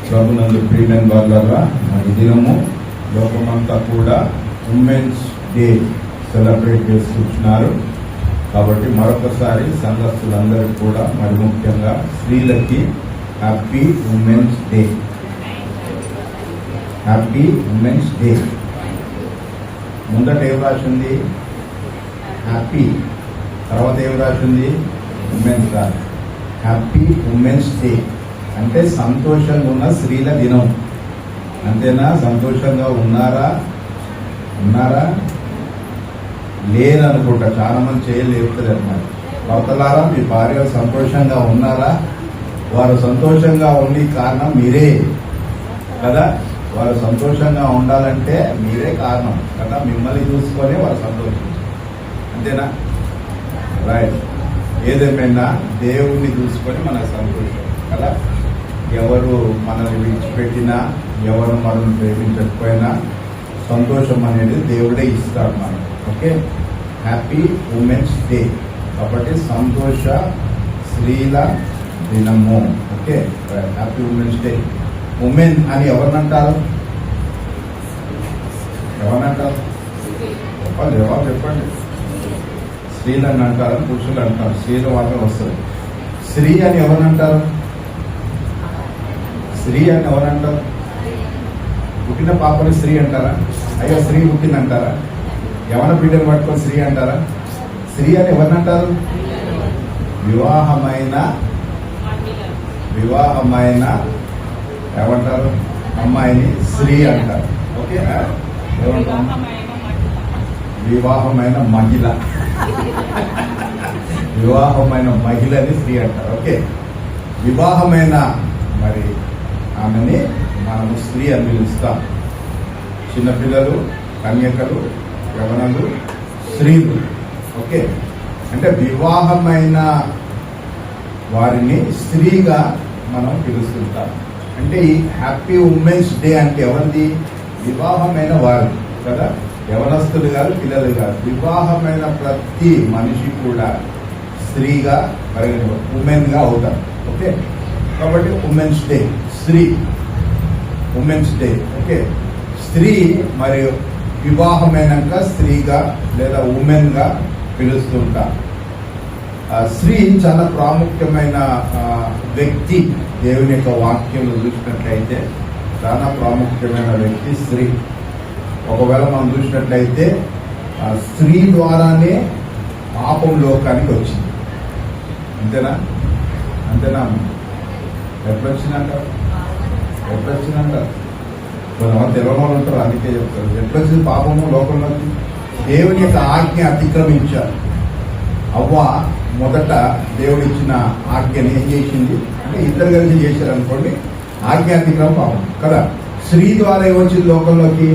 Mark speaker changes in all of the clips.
Speaker 1: ప్రభునందు ప్రియమైన వాళ్ళరా, ఈ దినము లోకమంతా కూడా ఉమెన్స్ డే సెలబ్రేట్ చేసుకుంటున్నారు. కాబట్టి మరొకసారి సంఘస్థులందరికీ కూడా మరి ముఖ్యంగా స్త్రీలకి happy women's day. Happy women's day. ముందట ఏం రాసింది? హ్యాపీ. తర్వాత ఏం రాసింది? Women's day. Happy women's day అంటే సంతోషంగా ఉన్న స్త్రీల దినం. అంతేనా? సంతోషంగా ఉన్నారా? లేదనుకుంటా. చాలా మంది చేయలేపుతుంది అన్నమాట. భర్తలారా, మీ భార్య సంతోషంగా ఉన్నారా? వారు సంతోషంగా ఉండి కారణం మీరే కదా. వారు సంతోషంగా ఉండాలంటే మీరే కారణం కదా. మిమ్మల్ని చూసుకొని వారు సంతోషించారు. అంతేనా? రైట్. ఏదేమైనా దేవుణ్ణి చూసుకొని మనకు సంతోషం కదా. ఎవరు మనల్ని విడిచిపెట్టినా, ఎవరు మనల్ని ప్రేమించకపోయినా సంతోషం అనేది దేవుడే ఇస్తాడు మనకు. ఓకే, హ్యాపీ ఉమెన్స్ డే కాబట్టి సంతోష స్త్రీల దినము. Okay, happy women's day. Women అని ఎవరినంటారు? జవాబు చెప్పండి. స్త్రీలని అంటారు, పురుషులు అంటారు. స్త్రీల వాళ్ళే వస్తుంది. స్త్రీ అని ఎవరినంటారు? స్త్రీ అని ఎవరంటారు? పుట్టిన పాపని స్త్రీ అంటారా? అయ్యో స్త్రీ పుట్టిందంటారా? యవన బిడ్డను పట్టుకొని స్త్రీ అంటారా? స్త్రీ అని ఎవరినంటారు? వివాహమైన ఏమంటారు? అమ్మాయిని స్త్రీ అంటారు. ఓకే, ఏమంటారు? వివాహమైన మహిళని స్త్రీ అంటారు. ఓకే, వివాహమైన మరి ఆమెని మనము స్త్రీ అని పిలుస్తాం. చిన్నపిల్లలు, కన్యకలు, యవనలు, స్త్రీలు. ఓకే, అంటే వివాహమైన వారిని స్త్రీగా మనం పిలుస్తుంటాం. అంటే ఈ హ్యాపీ ఉమెన్స్ డే అంటే ఎవరిది? వివాహమైన వారు కదా. యవనస్తులు కాదు, పిల్లలు కాదు. వివాహమైన ప్రతి మనిషి కూడా స్త్రీగా ఉమెన్ గా అవుతారు. ఓకే, కాబట్టి ఉమెన్స్ డే, స్త్రీ ఉమెన్స్ డే. ఓకే, స్త్రీ మరియు వివాహమైనాక స్త్రీగా లేదా ఉమెన్ గా పిలుస్తుంటారు. స్త్రీ చాలా ప్రాముఖ్యమైన వ్యక్తి. దేవుని యొక్క వాక్యంలో చూసినట్లయితే చాలా ప్రాముఖ్యమైన వ్యక్తి స్త్రీ. ఒకవేళ మనం చూసినట్లయితే స్త్రీ ద్వారానే పాపం లోకానికి వచ్చింది. అంతేనా? ఎప్పుడొచ్చిందంటారు? కొంతమంది తెలంగాణ ఉంటారు, అందుకే చెప్తారు. ఎప్పుడొచ్చింది పాపము లోకంలోకి? దేవుని యొక్క ఆజ్ఞ అతిక్రమించారు. అవ్వ మొదట దేవుడు ఇచ్చిన ఆజ్ఞని ఏం చేసింది అంటే ఇద్దరు కలిసి చేశారు అనుకోండి, ఆజ్ఞ అతిక్రమం పాపం కదా. స్త్రీ ద్వారా ఏమొచ్చింది లోకంలోకి?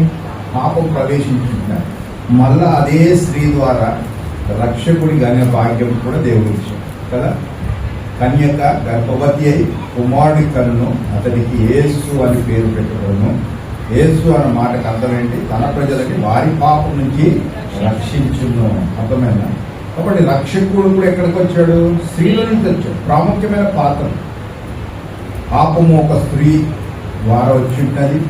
Speaker 1: పాపం ప్రవేశించింది. మళ్ళా అదే స్త్రీ ద్వారా రక్షకుడి అనే భాగ్యం కూడా దేవుడు ఇచ్చాడు కదా. కన్యక గర్భవతి అయి కుమారుడి కన్ను అతనికి యేసు అని పేరు పెట్టడము. యేసు అన్న మాటకు అర్థం ఏంటి? తన ప్రజలకి వారి పాపం నుంచి రక్షించును. అర్థమైనా? కాబట్టి రక్షకుడు కూడా ఎక్కడికి వచ్చాడు? స్త్రీల నుంచి వచ్చాడు. ప్రాముఖ్యమైన పాత్ర. పాపము ఒక స్త్రీ ద్వారా వచ్చింటది.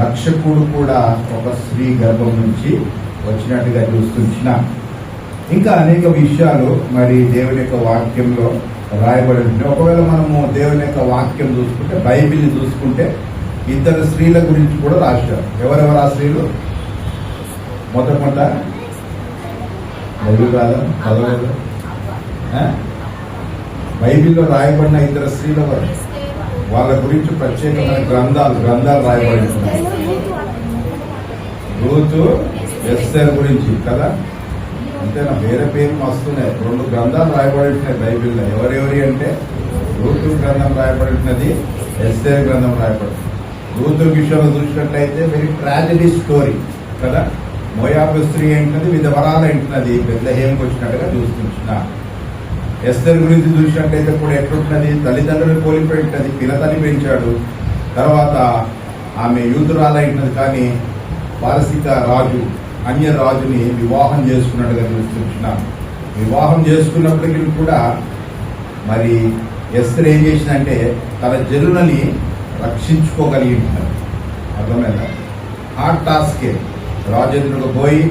Speaker 1: రక్షకుడు కూడా ఒక స్త్రీ గర్భం నుంచి వచ్చినట్టుగా చూస్తున్న ఇంకా అనేక విషయాలు మరి దేవుని యొక్క వాక్యంలో రాయబడి ఉంటుంది. ఒకవేళ మనము దేవుని యొక్క వాక్యం చూసుకుంటే, బైబిల్ని చూసుకుంటే ఇద్దరు స్త్రీల గురించి కూడా రాశారు. ఎవరెవరు ఆ స్త్రీలు? మొదట బైబిల్లో రాయబడిన ఇద్దరు స్త్రీల వాళ్ళ గురించి ప్రత్యేకమైన గ్రంథాలు రాయబడి ఉన్నాయి. రూతు, ఎస్తేర్ గురించి కదా. అంతేనా? వేరే పేరు వస్తున్నాయి. 2 గ్రంథాలు రాయబడినాయి బైబిల్లో. ఎవరెవరి అంటే రూతు గ్రంథం రాయబడినది, ఎస్తేర్ గ్రంథం రాయబడింది. రూతు విషయంలో చూసినట్లయితే వెరీ ట్రాజడీ స్టోరీ కదా. మోయాబు స్త్రీ ఏంటది, విధవరాలు ఏంటున్నది, బెత్లెహేంకి వచ్చినట్టుగా చూస్తున్నా. ఎస్తేర్ గురించి చూసినట్లయితే కూడా ఎట్లుంటున్నది, తల్లిదండ్రులు కోల్పోయింటది, పినతని పెంచాడు. తర్వాత ఆమె యూదురాలైనది, కానీ పారసిక రాజు అన్య రాజుని వివాహం చేసుకున్నట్టుగా చూస్తున్నాం. వివాహం చేసుకున్నప్పటికీ కూడా మరి ఎస్తేర్ ఏం చేసిందంటే తన జనులని రక్షించుకోగలిగి ఉంటారు. అర్థమైందా? హార్డ్ టాస్కే. రాజేంద్రుడు పోయి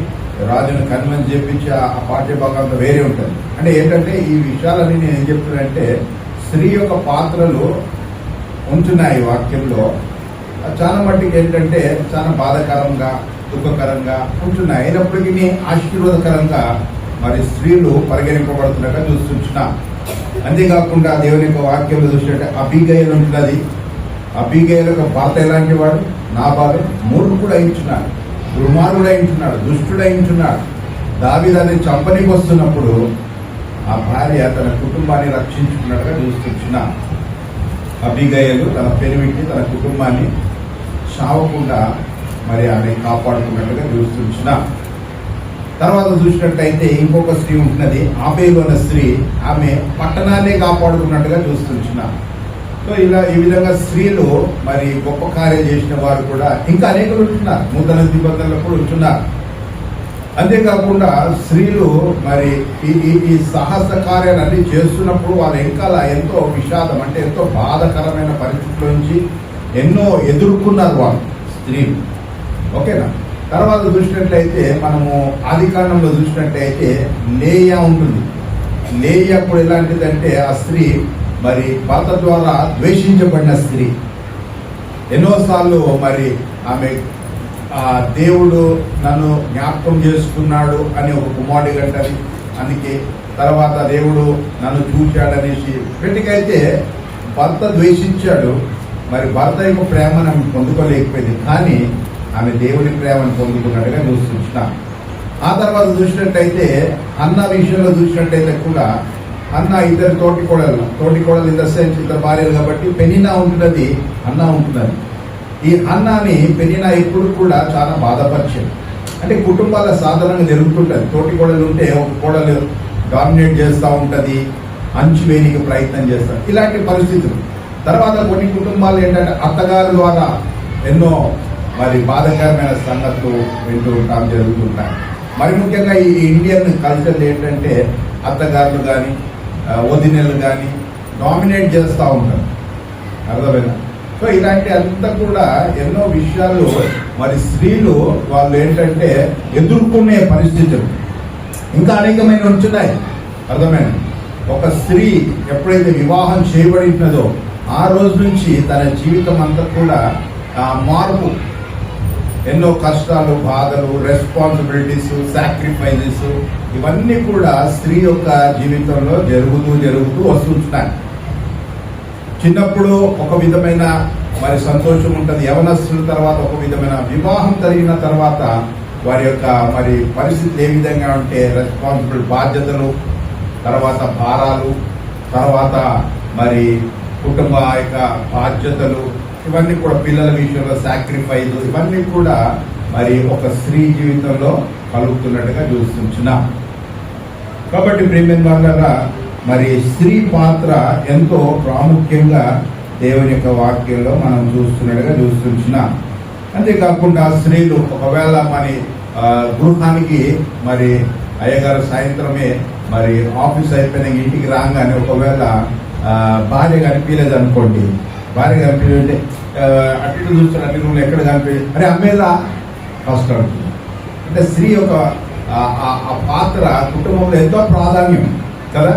Speaker 1: రాజును కన్విన్స్ చేపించి ఆ పాఠ్యభాగంతో వేరే ఉంటుంది. అంటే ఏంటంటే ఈ విషయాలన్నీ నేను ఏం చెప్తున్నానంటే స్త్రీ యొక్క పాత్రలు ఉంటున్నాయి వాక్యంలో. చాలా మట్టికి ఏంటంటే చాలా బాధాకరంగా దుఃఖకరంగా ఉంటున్నాయి. అయినప్పటికీ ఆశీర్వాదకరంగా మరి స్త్రీలు పరిగణింపబడుతున్నట్టు చూస్తున్నాం. అంతేకాకుండా దేవుని యొక్క వాక్యంలో చూసినట్టే అబీగయలు ఉంటున్నది. అబీగయలు యొక్క భర్త ఎలాంటి వాడు? నాబాలు మూర్ఖుడు అయించున్నాడు, దుర్మార్గుడు అయించున్నాడు, దుష్టుడు అయించున్నాడు. దావీదుని చంపనికి వస్తున్నప్పుడు ఆ భార్య తన కుటుంబాన్ని రక్షించుకున్నట్టుగా చూస్తున్నాం. అబీగయలు తన పెనిమిటి తన కుటుంబాన్ని చావకుండా మరి ఆమె కాపాడుకున్నట్టుగా చూస్తున్నాం. తర్వాత చూసినట్టయితే ఇంకొక స్త్రీ ఉంటున్నది, ఆపేలు అన్న స్త్రీ. ఆమె పట్టణాన్ని కాపాడుకున్నట్టుగా చూస్తున్నాం. సో ఇలా ఈ విధంగా స్త్రీలు మరి గొప్ప కార్యం చేసిన వారు కూడా ఇంకా అనేకులు ఉంటున్నారు. నూతన నిబంధనలు కూడా ఉంటున్నారు. అంతేకాకుండా స్త్రీలు మరి ఈ సాహస కార్యాలన్నీ చేస్తున్నప్పుడు వాళ్ళ వెనకాల ఎంతో విషాదం, అంటే ఎంతో బాధాకరమైన పరిస్థితుల నుంచి ఎన్నో ఎదుర్కొన్నారు వాళ్ళు స్త్రీలు. ఓకేనా? తర్వాత చూసినట్లయితే మనము ఆదికాండంలో చూసినట్లయితే లేయా ఉంటుంది. లేయా అప్పుడు ఎలాంటిదంటే ఆ స్త్రీ మరి భర్త ద్వారా ద్వేషించబడిన స్త్రీ. ఎన్నోసార్లు మరి ఆమె దేవుడు నన్ను జ్ఞాపకం చేసుకున్నాడు అని ఒక కుమారుడి గంటది. అందుకే తర్వాత దేవుడు నన్ను చూశాడనేసి పెట్టుకైతే భర్త ద్వేషించాడు. మరి భర్త యొక్క ప్రేమను ఆమె పొందుకోలేకపోయింది, కానీ ఆమె దేవుని ప్రేమను పొందుకున్నట్టుగా చూస్తున్నాం. ఆ తర్వాత చూసినట్టయితే అన్న విషయంలో చూసినట్టయితే కూడా అన్న ఇద్దరు తోటి కోడలు ఇన్ ద సెన్స్ ఇద్దరు భార్యలు కాబట్టి పెనినా ఉంటున్నది, అన్న ఉంటున్నది. ఈ అన్నాని పెనినా ఎప్పుడు కూడా చాలా బాధపరిచేది. అంటే కుటుంబాల సాధారణంగా జరుగుతుంటుంది. తోటి కోడలు ఉంటే ఒక కోడలు డామినేట్ చేస్తూ ఉంటుంది, అంచువేనికి ప్రయత్నం చేస్తారు, ఇలాంటి పరిస్థితులు. తర్వాత కొన్ని కుటుంబాలు ఏంటంటే అత్తగారి ద్వారా ఎన్నో మరి బాధాకరమైన సంగతులు వింటూ ఉంటాం, జరుగుతుంటాయి. మరి ముఖ్యంగా ఈ ఇండియన్ కల్చర్ ఏంటంటే అత్తగారులు కానీ వదినలు కానీ డామినేట్ చేస్తూ ఉంటారు. అర్థమైనా? సో ఇలాంటి అంతా కూడా ఎన్నో విషయాలు మరి స్త్రీలు వాళ్ళు ఏంటంటే ఎదుర్కొనే పరిస్థితులు ఇంకా అనేకమైన ఉంటున్నాయి. అర్థమైనా? ఒక స్త్రీ ఎప్పుడైతే వివాహం చేయబడినదో ఆ రోజు నుంచి తన జీవితం అంతా కూడా మార్పు, ఎన్నో కష్టాలు, బాధలు, రెస్పాన్సిబిలిటీస్, సాక్రిఫైజెస్ ఇవన్నీ కూడా స్త్రీ యొక్క జీవితంలో జరుగుతూ వస్తుంటున్నాయి. చిన్నప్పుడు ఒక విధమైన మరి సంతోషం ఉంటుంది, యవనస్తుల తర్వాత ఒక విధమైన, వివాహం కలిగిన తర్వాత వారి యొక్క మరి పరిస్థితులు ఏ విధంగా ఉంటే రెస్పాన్సిబుల్ బాధ్యతలు, తర్వాత భారాలు, తర్వాత మరి కుటుంబ యొక్క బాధ్యతలు, ఇవన్నీ కూడా పిల్లల విషయంలో సాక్రిఫైజ్, ఇవన్నీ కూడా మరి ఒక స్త్రీ జీవితంలో కలుగుతున్నట్టుగా చూస్తున్నాం. కాబట్టి ప్రియమైన వాళ్ళగా మరి స్త్రీ పాత్ర ఎంతో ప్రాముఖ్యంగా దేవుని యొక్క వాక్యంలో మనం చూస్తున్నాం. అంతేకాకుండా స్త్రీలు ఒకవేళ మరి గృహానికి మరి అయ్యగారు సాయంత్రమే మరి ఆఫీస్ అయిపోయిన ఇంటికి రాగానే ఒకవేళ భార్య కనిపించలేదు అనుకోండి, భార్య కనిపించే అటు చూస్తున్న అన్ని రూమ్లు ఎక్కడ కనిపించే అరే అమ్మేదా ఫస్ట్ అవుతుంది. అంటే స్త్రీ యొక్క ఆ పాత్ర కుటుంబంలో ఎంతో ప్రాధాన్యం కదా.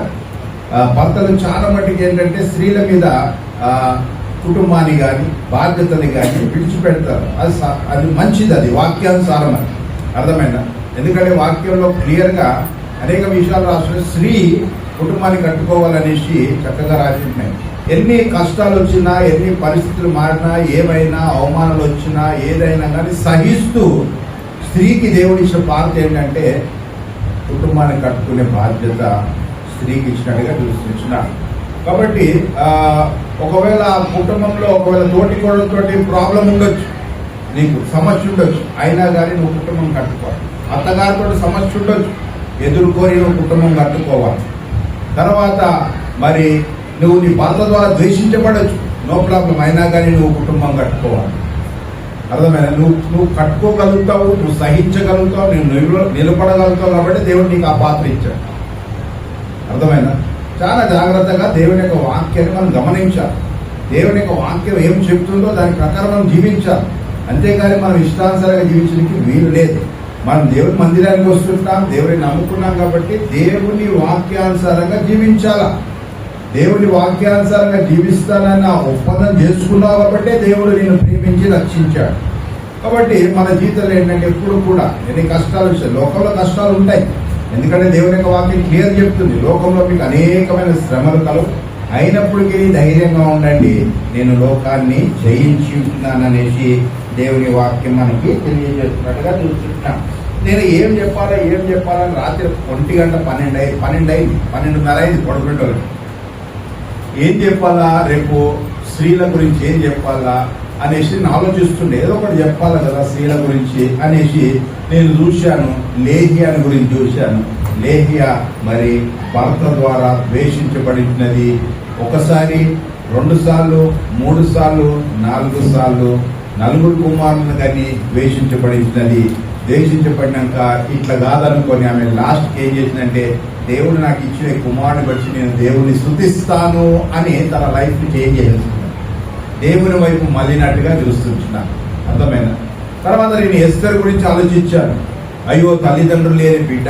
Speaker 1: భర్తలు చాలా మట్టుకు ఏంటంటే స్త్రీల మీద కుటుంబాన్ని కానీ బాధ్యతని కానీ విడిచిపెడతారు. అది మంచిది, అది వాక్యానుసారం, అది అర్థమైందా? ఎందుకంటే వాక్యంలో క్లియర్గా అనేక విషయాలు రాసిన స్త్రీ కుటుంబాన్ని కట్టుకోవాలనేసి చక్కగా రాసినాయి. ఎన్ని కష్టాలు వచ్చినా, ఎన్ని పరిస్థితులు మారినా, ఏమైనా అవమానాలు వచ్చినా, ఏదైనా కానీ సహిస్తూ స్త్రీకి దేవుడు ఇచ్చిన పాత్ర ఏంటంటే కుటుంబాన్ని కట్టుకునే బాధ్యత స్త్రీకి ఇచ్చినట్టుగా చూస్తున్నాడు. కాబట్టి ఒకవేళ కుటుంబంలో ఒకవేళ తోటి కోడలతోటి ప్రాబ్లం ఉండొచ్చు, నీకు సమస్య ఉండొచ్చు, అయినా కానీ నువ్వు కుటుంబం కట్టుకోవాలి. అత్తగారితో సమస్య ఉండొచ్చు, ఎదుర్కొని నువ్వు కుటుంబం కట్టుకోవాలి. తర్వాత మరి నువ్వు నీ భర్త ద్వారా ద్వేషించబడచ్చు, నో ప్రాబ్లం, అయినా కానీ నువ్వు కుటుంబం కట్టుకోవాలి. అర్థమైనా? నువ్వు కట్టుకోగలుగుతావు, నువ్వు సహించగలుగుతావు, నువ్వు నిలబడగలుగుతావు. కాబట్టి దేవుడు నీకు ఆ పాత్ర ఇచ్చాడు. అర్థమైనా? చాలా జాగ్రత్తగా దేవుని యొక్క వాక్యాన్ని మనం గమనించాలి. దేవుని యొక్క వాక్యం ఏం చెప్తుందో దాని ప్రకారం మనం జీవించాలి. అంతేగాని మనం ఇష్టానుసారంగా జీవించడానికి వీలు లేదు. మనం దేవుని మందిరానికి వస్తుంటాం, దేవుడిని నమ్ముకున్నాం కాబట్టి దేవుని వాక్యానుసారంగా జీవించాలా. దేవుని వాక్యానుసారంగా జీవిస్తానని ఒప్పందం చేసుకున్నావు కాబట్టి దేవుడు నేను ప్రేమించి రక్షించాడు. కాబట్టి మన జీవితంలో ఏంటంటే ఎప్పుడు కూడా ఎన్ని కష్టాలు వచ్చాయి, లోకంలో కష్టాలు ఉంటాయి. ఎందుకంటే దేవుని యొక్క వాక్యం క్లియర్ చెప్తుంది, లోకంలో మీకు అనేకమైన శ్రమలు కలవు, అయినప్పటికీ ధైర్యంగా ఉండండి, నేను లోకాన్ని జయించి ఉంటున్నాననేసి దేవుని వాక్యం మనకి తెలియజేస్తున్నట్టుగా చూస్తున్నాం. నేను ఏం చెప్పాలని రాత్రి 12:30 అయింది పడుకుంటే ఏం చెప్పాలా, రేపు స్త్రీల గురించి ఏం చెప్పాలా అనేసి నేను ఆలోచిస్తుండే. ఏదో ఒకటి చెప్పాలి కదా స్త్రీల గురించి అనేసి నేను చూశాను. లేహియాని గురించి చూశాను. లేహియా మరి భర్త ద్వారా ద్వేషించబడినది. ఒకసారి, 2 సార్లు, 3 సార్లు, 4 సార్లు 4 కుమారులను కానీ ద్వేషించబడినది. ద్వేషించబడినాక ఇట్లా కాదనుకొని ఆమె లాస్ట్కి ఏం చేసిందంటే, దేవుడు నాకు ఇచ్చిన కుమారుని బట్టి నేను దేవుని స్తుతిస్తాను అని తన లైఫ్ ని చేంజ్ చేసేస్తున్నాను. దేవుని వైపు మళ్ళినట్టుగా చూస్తున్నాను. అర్థమైందా? తర్వాత నేను ఎస్తర్ గురించి ఆలోచించాను. అయ్యో, తల్లిదండ్రులు లేని బిడ్డ,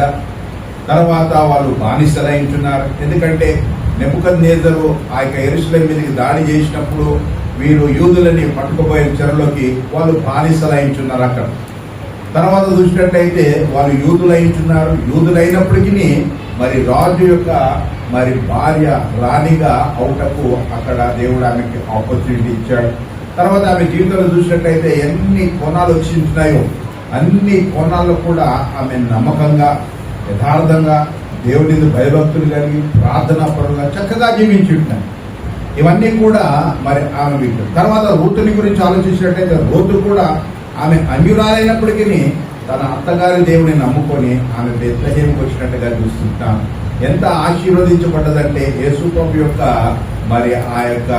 Speaker 1: తర్వాత వాళ్ళు బానిసలైంటున్నారు. ఎందుకంటే నెబుకద్నెజరు ఆ యొక్క యెరూషలేము మీదకి దాడి చేసినప్పుడు వీరు యూదులని పట్టుకుపోయిన చెరలోకి వాళ్ళు బానిసలైంటున్నారు. అక్కడ తర్వాత చూసినట్లయితే వాళ్ళు యూదులైంటున్నారు. యూదులైనప్పటికీ మరి రాజు యొక్క మరి భార్య రాణిగా అవుటకు అక్కడ దేవుడు ఆమెకి ఆపర్చునిటీ ఇచ్చాడు. తర్వాత ఆమె జీవితంలో చూసినట్లయితే ఎన్ని కోణాలు వచ్చినాయో అన్ని కోణాల్లో కూడా ఆమె నమ్మకంగా, యథార్థంగా, దేవుడి భయభక్తులు కలిగి, ప్రార్థనా పరులుగా చక్కగా జీవించి ఉంటాయి. ఇవన్నీ కూడా మరి ఆమె వింటుంది. తర్వాత రూతుని గురించి ఆలోచించినట్లయితే రూతు కూడా ఆమె అన్యురాలైనప్పటికీ తన అత్తగారి దేవుని నమ్ముకొని ఆమె బెత్లెహేముకు వచ్చినట్టుగా చూస్తుంటాం. ఎంత ఆశీర్వదించబడ్డదంటే యేసుప్రభు యొక్క మరి ఆ యొక్క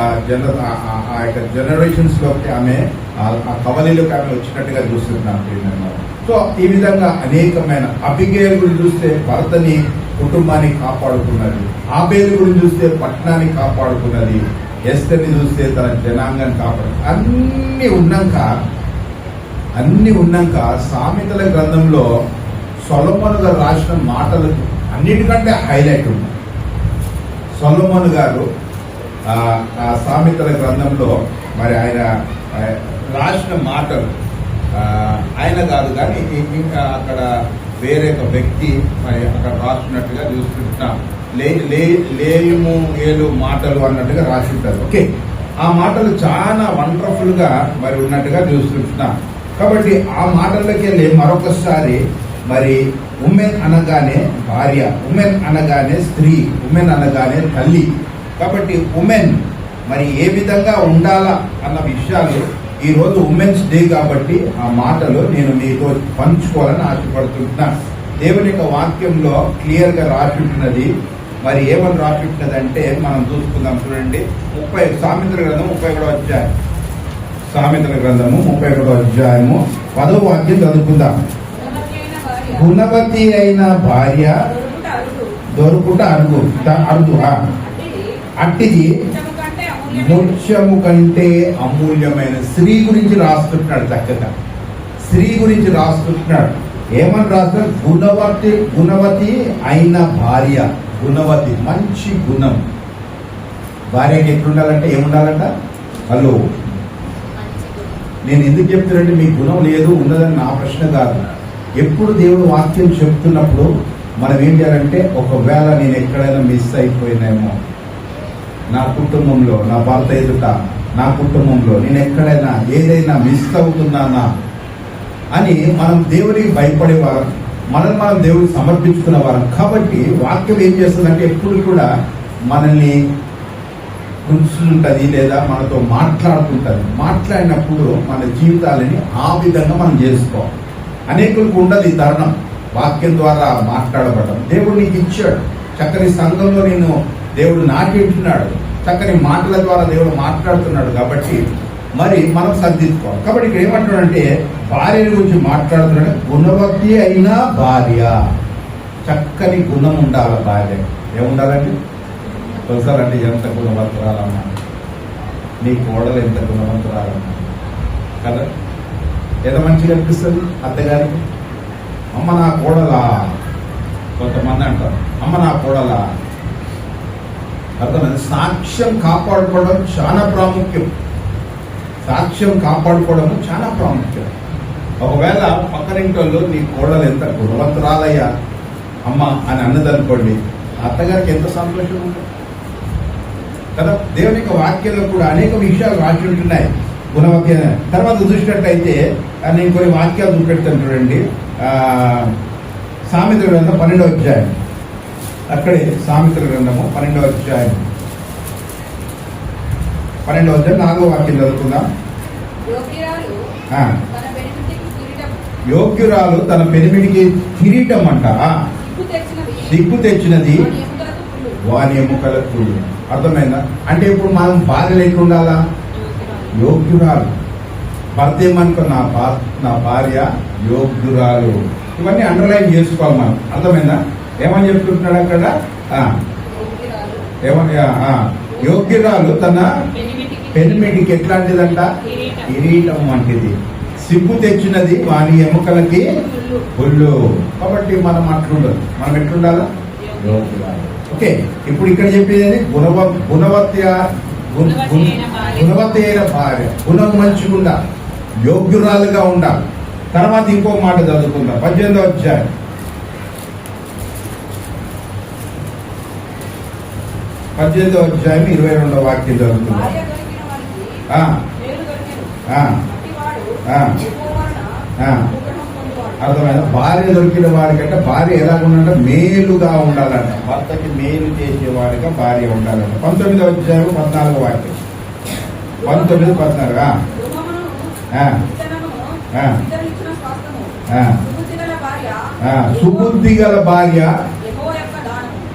Speaker 1: జనరేషన్స్ లోకి ఆమె ఆ కవలిలోకి ఆమె వచ్చినట్టుగా చూస్తున్నాం. సో ఈ విధంగా అనేకమైన అబిగేల్ గురించి చూస్తే భర్తని, కుటుంబాన్ని కాపాడుకున్నది. ఆబేలు గురించి చూస్తే పట్టణాన్ని కాపాడుకున్నది. ఎస్తర్ని చూస్తే తన జనాంగాన్ని కాపాడు. అన్ని ఉన్నాక సామెతల గ్రంథంలో సొలొమోను గారు రాసిన మాటలు అన్నిటికంటే హైలైట్ ఉంది. సొలొమోను గారు ఆ సామెతల గ్రంథంలో మరి ఆయన రాసిన మాటలు ఆయన కాదు కానీ ఇంకా అక్కడ వేరే ఒక వ్యక్తి మరి అక్కడ రాసినట్టుగా చూస్తుంటాం. లేము ఏలు మాటలు అన్నట్టుగా రాసి ఉంటారు. ఓకే, ఆ మాటలు చాలా వండర్ఫుల్ గా మరి ఉన్నట్టుగా చూస్తుంటున్నాం. కాబట్టి ఆ మాటల్లోకి వెళ్ళి మరొకసారి మరి ఉమెన్ అనగానే భార్య, ఉమెన్ అనగానే స్త్రీ, ఉమెన్ అనగానే తల్లి. కాబట్టి ఉమెన్ మరి ఏ విధంగా ఉండాలా అన్న విషయాలు ఈరోజు ఉమెన్స్ డే కాబట్టి ఆ మాటలు నేను మీతో పంచుకోవాలని ఆశపడుతుంటున్నాను. దేవుని యొక్క వాక్యంలో క్లియర్ గా రాసి ఉంటున్నది. మరి ఏమని రాసి ఉంటున్నదంటే మనం చూసుకుందాం. చూడండి, సామెతల గ్రంథం 31వ అధ్యాయం. సామెతల గ్రంథము 31వ అధ్యాయము 10వ వాక్యం చదువుకుందాం. గుణవతి అయిన భార్య దొరుకుట అరుదు, అట్టిది ముత్యము కంటే అమూల్యమైన. స్త్రీ గురించి రాస్తున్నాడు చక్కగా. స్త్రీ గురించి రాస్తున్నాడు. ఏమని రాస్తాడు? గుణవతి అయిన భార్య. గుణవతి, మంచి గుణం. భార్యకి ఎట్లుండాలంటే ఏముండాలంట? హలో, నేను ఎందుకు చెప్తున్నానంటే మీ గుణం లేదు ఉన్నదని నా ప్రశ్న కాదు. ఎప్పుడు దేవుడు వాక్యం చెప్తున్నప్పుడు మనం ఏం చేయాలంటే, ఒకవేళ నేను ఎక్కడైనా మిస్ అయిపోయినేమో నా కుటుంబంలో, నా భర్త ఎదుట, నా కుటుంబంలో నేను ఎక్కడైనా ఏదైనా మిస్ అవుతున్నానా అని మనం దేవుడికి భయపడేవారం, మనం దేవుడికి సమర్పించుకునేవారం. కాబట్టి వాక్యం ఏం చేస్తుందంటే ఎప్పుడు కూడా మనల్ని కూర్చుంటుంది లేదా మనతో మాట్లాడుతుంటుంది. మాట్లాడినప్పుడు మన జీవితాలని ఆ విధంగా మనం చేసుకోవాలి. అనేకులకు ఉండదు ఈ తరుణం వాక్యం ద్వారా మాట్లాడబడడం. దేవుడు నీకు ఇచ్చాడు. చక్కని సంఘంలో నేను దేవుడు నాటింటున్నాడు. చక్కని మాటల ద్వారా దేవుడు మాట్లాడుతున్నాడు. కాబట్టి మరి మనం సర్దిద్దుకోవాలి. కాబట్టి ఇక్కడ ఏమంటున్నాడంటే భార్య గురించి మాట్లాడుతున్నాడు. గుణవతి అయిన భార్య, చక్కని గుణం ఉండాలి భార్య. ఏముండాలండి? తెలుసాలంటే ఎంత గుణవత్రాలమ్మా. నీ కోడలు ఎంత గుణవంతురాలన్నా కదా. ఎంత మంచిగా అనిపిస్తుంది అత్తగారికి. అమ్మ నా కోడలా, కొంతమంది అంటారు అమ్మ నా కోడలా. అర్థమైంది. సాక్ష్యం కాపాడుకోవడం చాలా ప్రాముఖ్యం. సాక్ష్యం కాపాడుకోవడం చాలా ప్రాముఖ్యం. ఒకవేళ పక్కనింటోళ్ళు నీ కోడలు ఎంత గుణవంతురాలయ్యా అమ్మ అని అన్నదనుకోండి, అత్తగారికి ఎంత సంతోషం ఉంటుంది కదా. దేవుని యొక్క వాక్యంలో కూడా అనేక విషయాలు రాసి ఉంటున్నాయి గుణవతి. తర్వాత చూసినట్టయితే నేను కొన్ని వాక్యాలు చూపెడతాను చూడండి. సామెతల గ్రంథం 12వ అధ్యాయం, అక్కడే సామెతల గ్రంథము 12వ అధ్యాయం 4వ వాక్యం చదువుకుందాం. యోగ్యురాలు తన పెనిమిటికి కిరీటం అంట, సిగ్గు తెచ్చినది వాని ఎముకలకు. అర్థమైందా? అంటే ఇప్పుడు మనం భార్య లేక ఉండాలా? యోగ్యురాలు. భర్త ఏమనుకో నా భార్య యోగ్యురాలు. ఇవన్నీ అండర్లైన్ చేసుకోవాలి మనం. అర్థమైందా? ఏమని చెప్తుంటున్నాడు అక్కడ? యోగ్యురాలు తన పెనిమిటికి ఎట్లాంటిదంట? కిరీటం వంటిది. సిగ్గు తెచ్చినది వాని ఎముకలకి ఒళ్ళు. కాబట్టి మనం అట్లుండదు. మనం ఎట్లుండాలా? యోగ్యురాలు. ఓకే, ఇప్పుడు ఇక్కడ చెప్పేది గుణవతి అయిన భార్య. గుణం మంచిగా ఉండాలి, యోగ్యురాలుగా ఉండాలి. తర్వాత ఇంకో మాట చదువుకుందాం. 18వ అధ్యాయం 22వ వాక్యం చదువుకుందాం. అర్థమైనా? భార్య దొరికిన వాడికంటే భార్య ఎలాగుండాలంటే మేలుగా ఉండాలంట. భర్తకి మేలు చేసేవాడిగా భార్య ఉండాలంట. 19వ అధ్యాయం 14వ వాక్యం. 19-14. సుబుద్ధి గల భార్య.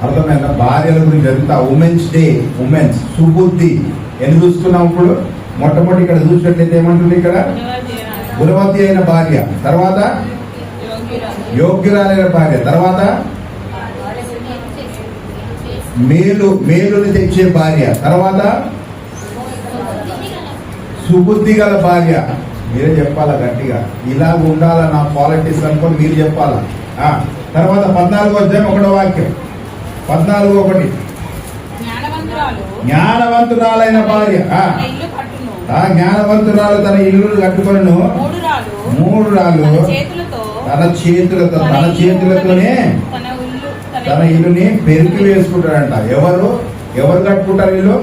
Speaker 1: అర్థమైందా? భార్యల గురించి ఎంత ఉమెన్స్ డే, ఉమెన్స్ సుబుద్ధి ఎందుకు చూస్తున్నాం ఇప్పుడు? మొట్టమొదటి ఇక్కడ చూసినట్లయితే ఏమంటుంది ఇక్కడ? గుణవతి అయిన భార్య, తర్వాత యోగ్యురాలైన భార్య, తర్వాత మేలుని తెచ్చే భార్య, తర్వాత సుబుద్ధి గల భార్య. మీరే చెప్పాలా గట్టిగా, ఇలా ఉండాలా నా క్వాలిటీస్ అనుకోని మీరు చెప్పాలా. తర్వాత 14వ అధ్యాయం 1వ వాక్యం. 14:1 జ్ఞానవంతురాలైన భార్య. జ్ఞానవంతురాలు తన ఇల్లు కట్టుకొను. 3 రాళ్ళు తన చేతులతోనే తన ఇల్లుని పెరికి వేసుకుంటాడంట. ఎవరు కట్టుకుంటారు ఇల్లు?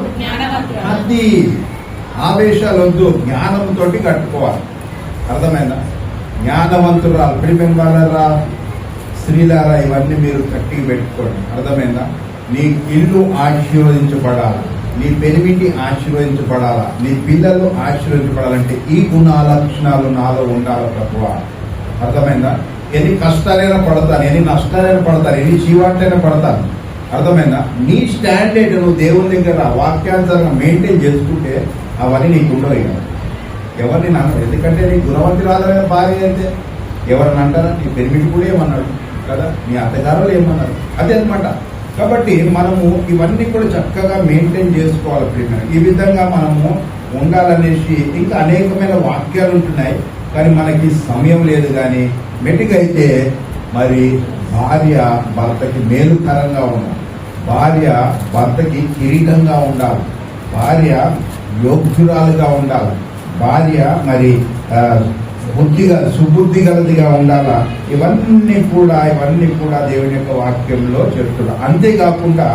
Speaker 1: అది ఆవేశాలు వద్దు, జ్ఞానంతో కట్టుకోవాలి. అర్థమైందా? జ్ఞానవంతురాలు. ప్రియమైన స్త్రీలారా, ఇవన్నీ మీరు కట్టి పెట్టుకోండి. అర్థమైందా? నీ ఇల్లు ఆశీర్వదించబడాలి, నీ పెనిమిటి ఆశీర్వదించబడాలా, నీ పిల్లలు ఆశీర్వదించబడాలంటే ఈ లక్షణాలు నాలో ఉండాలి ప్రభువా. అర్థమైందా? ఎన్ని కష్టాలైనా పడతాను, ఎన్ని నష్టాలైనా పడతాను, ఎన్ని చీవాట్లైనా పడతాను. అర్థమైందా? నీ స్టాండర్డ్ నువ్వు దేవుని దగ్గర వాక్యానుసారంగా మెయింటైన్ చేసుకుంటే అవన్నీ నీకు ఉండవు. ఇక ఎవరిని నన్ను, ఎందుకంటే నీ గుణవంతురాలైన భార్య అయితే ఎవరిని అంటారా? నీ పెనిమిటి కూడా ఏమన్నాడు కదా, నీ అత్తగారులు ఏమన్నారు, అదే అనమాట. కాబట్టి మనము ఇవన్నీ కూడా చక్కగా మెయింటైన్ చేసుకోవాలి ప్రియమైన. ఈ విధంగా మనము ఉండాలనేసి ఇంకా అనేకమైన వాక్యాలు ఉంటున్నాయి, కానీ మనకి సమయం లేదు. కానీ మెట్టికైతే మరి భార్య భర్తకి మేలుకరంగా ఉండాలి, భార్య భర్తకి కిరీటంగా ఉండాలి, భార్య యోగ్యురాలుగా ఉండాలి, భార్య మరి సుబుద్ధి గలదిగా ఉండాలా. ఇవన్నీ కూడా దేవుని యొక్క వాక్యంలో చెప్తున్నారు. అంతేకాకుండా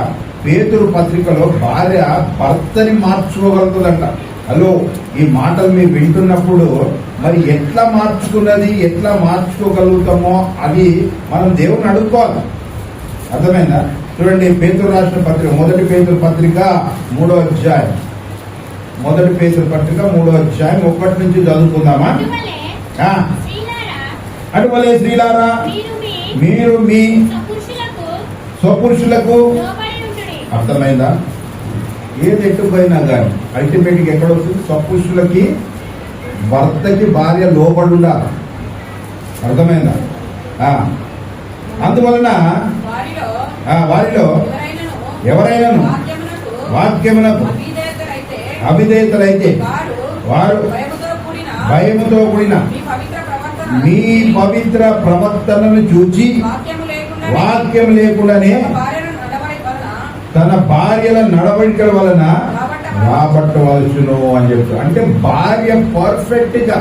Speaker 1: పేతురు పత్రికలో భార్య భర్తని మార్చుకోగలుగుతుందంట. హలో, ఈ మాటలు మీరు వింటున్నప్పుడు మరి ఎట్లా మార్చుకున్నది, ఎట్లా మార్చుకోగలుగుతామో అది మనం దేవుని అడుక్కోవాలి. అర్థమైందా? చూడండి, పేతురు రాసిన పత్రిక, మొదటి పేతురు పత్రిక 3వ అధ్యాయం, మొదటి పేతురు పత్రిక 3వ అధ్యాయం 1 నుంచి చదువుకుందామా? అటువలే స్త్రీలారా, మీరు మీ స్వపురుషులకు. అర్థమైందా? ఏది ఎట్టుపోయినా కానీ అల్టిమేట్గా ఎక్కడ వస్తుంది? స్వపురుషులకి, భర్తకి భార్య లోబడి ఉండాలి. అర్థమైందా? అందువలన వారిలో ఎవరైనా వాక్యమునకు అవిధేయతలైతే వారు భయముతో కూడిన మీ పవిత్ర ప్రవర్తనను చూచి వాక్యం లేకుండానే తన భార్యల నడవడికల వలన రాబట్టవలసును అని చెప్తారు. అంటే భార్య పర్ఫెక్ట్ గా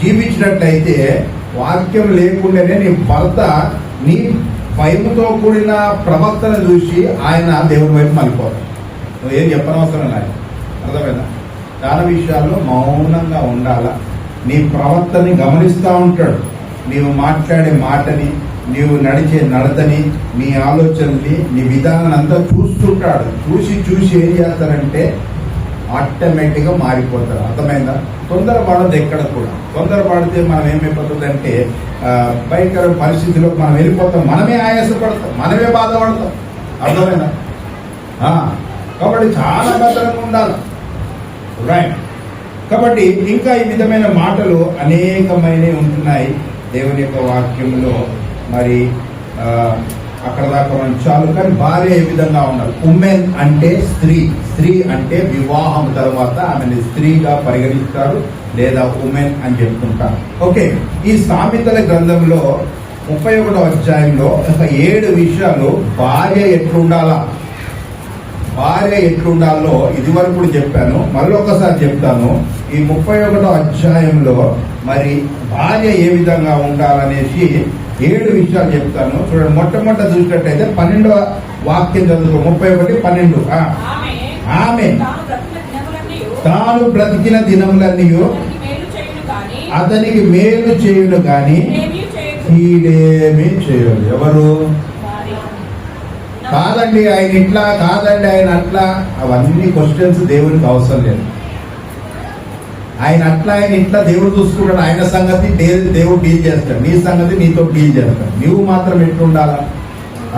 Speaker 1: జీవించినట్లయితే వాక్యం లేకుండానే నీ భర్త నీ భయముతో కూడిన ప్రవర్తన చూసి ఆయన దేవుని వైపు మళ్ళీపోతాడు. నువ్వు ఏం చెప్పనవసరం లేదు. అర్థమైందా? చాలా విషయాల్లో మౌనంగా ఉండాలా. నీ ప్రవర్తనని గమనిస్తూ ఉంటాడు. నీవు మాట్లాడే మాటని, నీవు నడిచే నడతని, నీ ఆలోచనని, నీ విధానాన్ని అంతా చూస్తుంటాడు. చూసి ఏం చేస్తారంటే ఆటోమేటిక్గా మారిపోతారు. అర్థమైందా? తొందరపడదు ఎక్కడ కూడా. తొందరపడితే మనం ఏమైపోతుందంటే భయంకర పరిస్థితిలో మనం వెళ్ళిపోతాం. మనమే ఆయాసపడతాం, మనమే బాధపడతాం. అర్థమైందా? కాబట్టి చాలా భద్రంగా ఉండాలి. రైట్. కాబట్టి ఇంకా ఈ విధమైన మాటలు అనేకమైనవి ఉంటున్నాయి దేవుని యొక్క వాక్యంలో. మరి అక్కడ దాకా మనం చాలు. కానీ భార్య ఏ విధంగా ఉన్నారు? ఉమెన్ అంటే స్త్రీ. స్త్రీ అంటే వివాహం తర్వాత ఆమెను స్త్రీగా పరిగణిస్తారు లేదా ఉమెన్ అని చెప్తుంటారు. ఓకే, ఈ సామెతల గ్రంథంలో 31వ అధ్యాయంలో 7 విషయాలు భార్య ఎట్లుండాలా, భార్య ఎట్లుండాలో ఇది వరకు కూడా చెప్పాను. మళ్ళొకసారి చెప్తాను. ఈ 31వ అధ్యాయంలో మరి భార్య ఏ విధంగా ఉండాలనేసి 7 విషయాలు చెప్తాను. చూడండి, మొట్టమొదట చూసినట్టయితే 12వ వాక్యం చదువుకో. 31:12. ఆమె తాను బ్రతికిన దినములన్నీ అతనికి మేలు చేయును గాని కీడేమీ చేయదు. ఎవరు? కాదండి ఆయన ఇట్లా, కాదండి ఆయన అట్లా, అవన్నీ క్వశ్చన్స్ దేవునికి అవసరం లేదు. ఆయన అట్లా, ఆయన ఇట్లా దేవుడు చూసుకుంటాడు. ఆయన సంగతి దేవుడు డీల్ చేస్తాడు. నీ సంగతి నీతో డీల్ చేస్తాడు. నువ్వు మాత్రం ఎట్లుండాలా?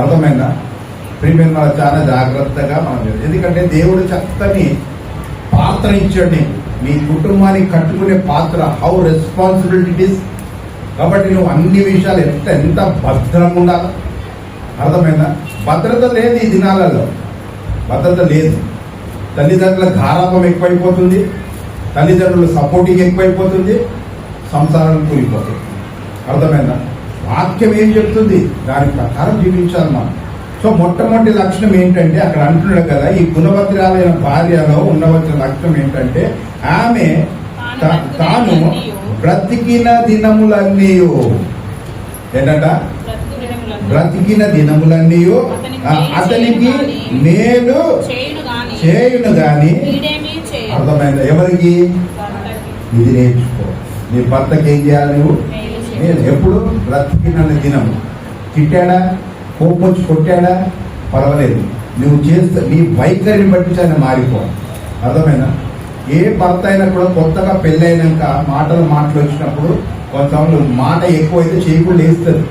Speaker 1: అర్థమైందా? ప్రియమైన వాళ్ళు చాలా జాగ్రత్తగా మనం, ఎందుకంటే దేవుడు చక్కని పాత్ర ఇచ్చాడు. నీ కుటుంబానికి కట్టుకునే పాత్ర, హౌ రెస్పాన్సిబిలిటీస్. కాబట్టి నువ్వు అన్ని విషయాలు ఎంత భద్రంగా ఉండాలి. అర్థమైందా? భద్రత లేదు ఈ దినాలలో. భద్రత లేదు. తల్లిదండ్రుల గారాభం ఎక్కువైపోతుంది, తల్లిదండ్రుల సపోర్టింగ్ ఎక్కువైపోతుంది, సంసారం కూలిపోతుంది. అర్థమైందా? వాక్యం ఏం చెప్తుంది? దాని ప్రకారం జీవించాలి మనం. సో మొట్టమొదటి లక్షణం ఏంటంటే, అక్కడ అంటున్నాడు కదా, ఈ గుణవత్రాలైన భార్యలో ఉండవలసిన లక్షణం ఏంటంటే, ఆమె తాను బ్రతికిన దినములన్నీ ఏంటంట? బ్రతికిన దినములన్నీ అతనికి మేలు చేయును గాని. అర్థమైందా? ఎవరికి? ఇది నేర్చుకో. నీ భర్తకి ఏం చేయాలి నువ్వు? నేను ఎప్పుడు బ్రతికిన దినము. తిట్టాడా, కోపం వచ్చి కొట్టాడా, పర్వాలేదు. నువ్వు చేస్తే నీ వైఖరిని బట్టి ఆయన మారిపోవాలి. అర్థమైనా? ఏ భర్త అయినా కూడా కొత్తగా పెళ్ళైనాక మాటలు వచ్చినప్పుడు కొంతమంది మాట ఎక్కువైతే చేయకుండా వేస్తుంది.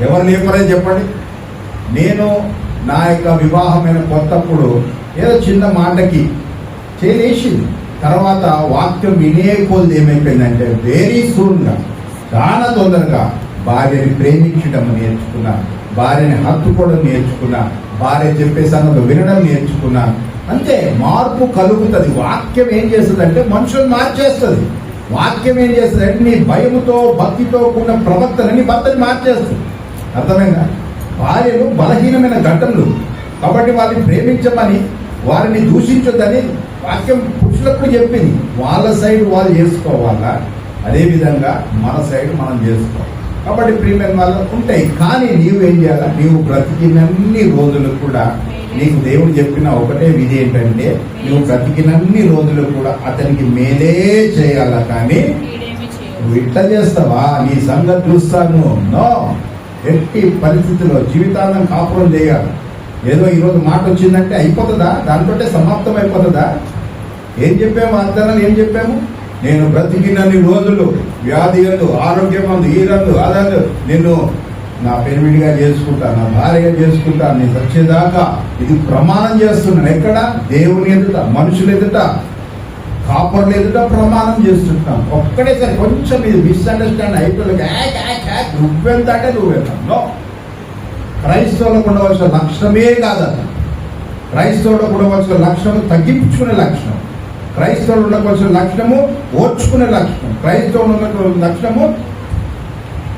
Speaker 1: ఎవరు లేపరని చెప్పండి. నేను నా యొక్క వివాహమైన కొత్తప్పుడు ఏదో చిన్న మాటకి చేయలేసింది. తర్వాత వాక్యం వినే కొద్ది ఏమైపోయిందంటే వెరీ సూన్గా, చాలా తొందరగా భార్యని ప్రేమించడం నేర్చుకున్నా, భార్యని హత్తుకోవడం నేర్చుకున్నా, భార్య చెప్పే సంగతి వినడం నేర్చుకున్నా. అంతే, మార్పు కలుగుతుంది. వాక్యం ఏం చేస్తుందంటే మనుషులు మార్చేస్తుంది. వాక్యం ఏం చేస్తుంది అంటే నీ భయముతో భక్తితో కూడిన ప్రవర్తనని భర్తని మార్చేస్తుంది. అర్థమైందా? భార్యలు బలహీనమైన ఘటనలు కాబట్టి వారిని ప్రేమించమని, వారిని దూషించొద్దని వాక్యం పురుషులకు చెప్పింది. వాళ్ళ సైడ్ వాళ్ళు చేసుకోవాలా, అదేవిధంగా మన సైడ్ మనం చేసుకోవాలి. కాబట్టి ప్రియమైన వాళ్ళు ఉంటాయి. కానీ నీవు ఏం చేయాలా? నీవు బ్రతికినన్ని రోజులు కూడా నీకు దేవుడు చెప్పిన ఒకటే విధి ఏంటంటే, నువ్వు బ్రతికినన్ని రోజులు కూడా అతనికి మేలే చేయాలా. కానీ నువ్వు ఇట్లా చేస్తావా, నీ సంగతి చూస్తాను. నో, ఎట్టి పరిస్థితుల్లో జీవితాంతం కాపురం చేయాలి. ఏదో ఈరోజు మాట వచ్చిందంటే అయిపోతుందా? దాంతో సమాప్తం అయిపోతుందా? ఏం చెప్పాము? వాగ్దానాలు ఏం చెప్పాము? నేను బ్రతికినన్ని రోజులు వ్యాధి అందు, ఆరోగ్యం అందు, ఈ రందు అదందు నిన్ను నా పెనిమిడిగా చేసుకుంటా, నా భార్యగా చేసుకుంటా, నేను వచ్చేదాకా ఇది ప్రమాణం చేస్తున్నాను. ఎక్కడ? దేవుని ఎదుట, మనుషులు ఎదుట, కాపర్లు ఎదుట ప్రమాణం చేస్తుంటాం. ఒక్కడేసారి కొంచెం ఇది మిస్అండర్స్టాండ్ అయిపోయి నువ్వెంత అంటే నువ్వెంత. క్రైస్తవులకు ఉండవలసిన లక్షణమే కాదట. క్రైస్తవులకు ఉండవలసిన లక్షణం తగ్గించుకునే లక్షణం. క్రైస్తవులు ఉండవలసిన లక్షణము ఓర్చుకునే లక్షణం. క్రైస్తవులు ఉండవలసిన లక్షణము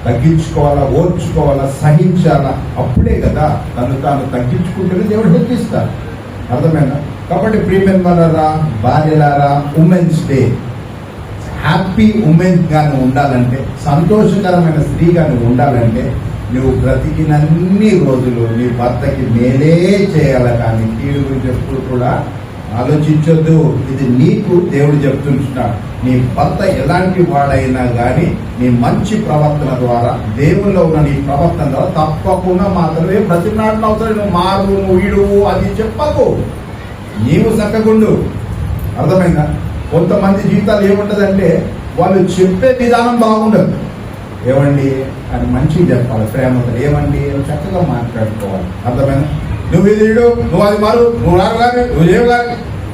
Speaker 1: తగ్గించుకోవాలా, ఓర్చుకోవాలా, సహించాలా. అప్పుడే కదా తాను తగ్గించుకుంటేనే దేవుడు హెచ్చిస్తాడు. అర్థమైందా? కాబట్టి ప్రియమైన భార్యలారా, ఉమెన్స్ డే హ్యాపీ ఉమెన్ గాను ఉండాలంటే, సంతోషకరమైన స్త్రీగా నువ్వు ఉండాలంటే నువ్వు బ్రతికినన్ని రోజులు నీ భర్తకి మేలే చేయాలి, కానీ కీడు గురించి ఎప్పుడు కూడా ఆలోచించొద్దు. ఇది నీకు దేవుడు చెప్తున్నాడు. నీ భర్త ఎలాంటి వాడైనా కానీ నీ మంచి ప్రవర్తన ద్వారా, దేవుల్లో ఉన్న నీ ప్రవర్తన ద్వారా తప్పకుండా మాత్రమే ప్రతినాడు అవసరం. నువ్వు మారు, నువ్వు ఈడు అది చెప్పకు, నీవు చక్కగుండు. అర్థమైందా? కొంతమంది జీవితాలు ఏముంటదంటే వాళ్ళు చెప్పే విధానం బాగుండదు. ఏమండి అని మంచిగా చెప్పాలి, ప్రేమతో. ఏమండి చక్కగా మాట్లాడుకోవాలి. అర్థమైందా? నువ్వు ఇది నువ్వు అది మారు, నువ్వు రారు కానీ నువ్వు ఏం కానీ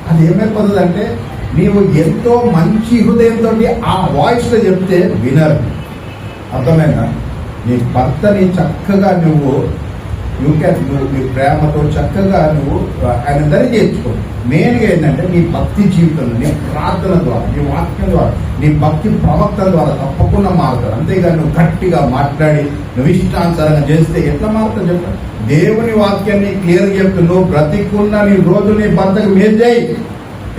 Speaker 1: అది ఏమైపోతుంది అంటే నీవు ఎంతో మంచి హృదయంతో ఆ వాయిస్లో చెప్తే వినరు. అర్థమైందా? నీ భర్తని చక్కగా నువ్వు నీ ప్రేమతో చక్కగా నువ్వు ఆయన దరి చేర్చుకో. మెయిన్గా ఏంటంటే నీ భక్తి జీవితంలో, నీ ప్రార్థన ద్వారా, నీ వాక్యం ద్వారా, నీ భక్తి ప్రవక్తల ద్వారా తప్పకుండా మారుతాడు. అంతేగాని నువ్వు గట్టిగా మాట్లాడి నువ్వు ఇష్టానుసారంగా చేస్తే ఎట్లా మారుతావు చెప్పండి? దేవుని వాక్యాన్ని క్లియర్గా చెప్తూ నువ్వు బ్రతికున్న నీ రోజు నీ భర్తకు మేలు చేయి,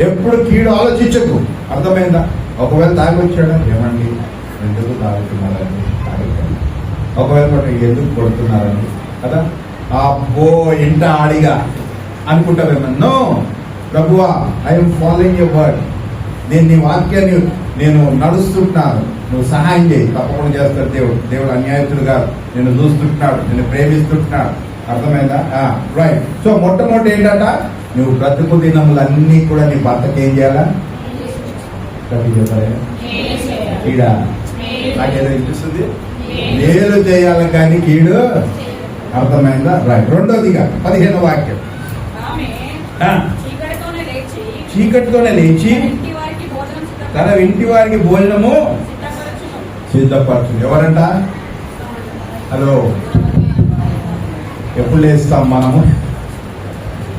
Speaker 1: ఎప్పుడు కీడు ఆలోచించకు. అర్థమైందా? ఒకవేళ తాగొచ్చాడా, ఏమండి ఎందుకు తాగుతున్నారండి, తాగొచ్చాడు. ఒకవేళ ఎందుకు కొడుతున్నారండి కదా, అబ్బో ఇంట ఆడిగా అనుకుంటావేమో. ప్రభువా, ఐఎమ్ ఫాలోయింగ్ యువర్ వర్డ్, నేను నీ వాక్యాన్ని నేను నడుస్తుంటున్నాను, నువ్వు సహాయం చేయి. తప్పకుండా చేస్తాడు దేవుడు. దేవుడు అన్యాయస్తుడుగా నేను చూస్తుంటున్నాడు, నేను ప్రేమిస్తుంటున్నాడు. అర్థమైందా? రైట్. సో మొట్టమొదటి ఏంటంట, నువ్వు బ్రతుకు దినములన్నీ కూడా నీ భర్తకి ఏం చేయాలా? కీడా నాకేదో ఇప్పిస్తుంది, మేలు చేయాలి కానీ కీడు. అర్థమైందా? రైట్. రెండోదిగా 15వ వాక్యం, చీకటితోనే లేచి తన ఇంటి వారికి భోజనము సిద్ధపరచు. ఎవరంట? హలో, ఎప్పుడు లేస్తాం మనము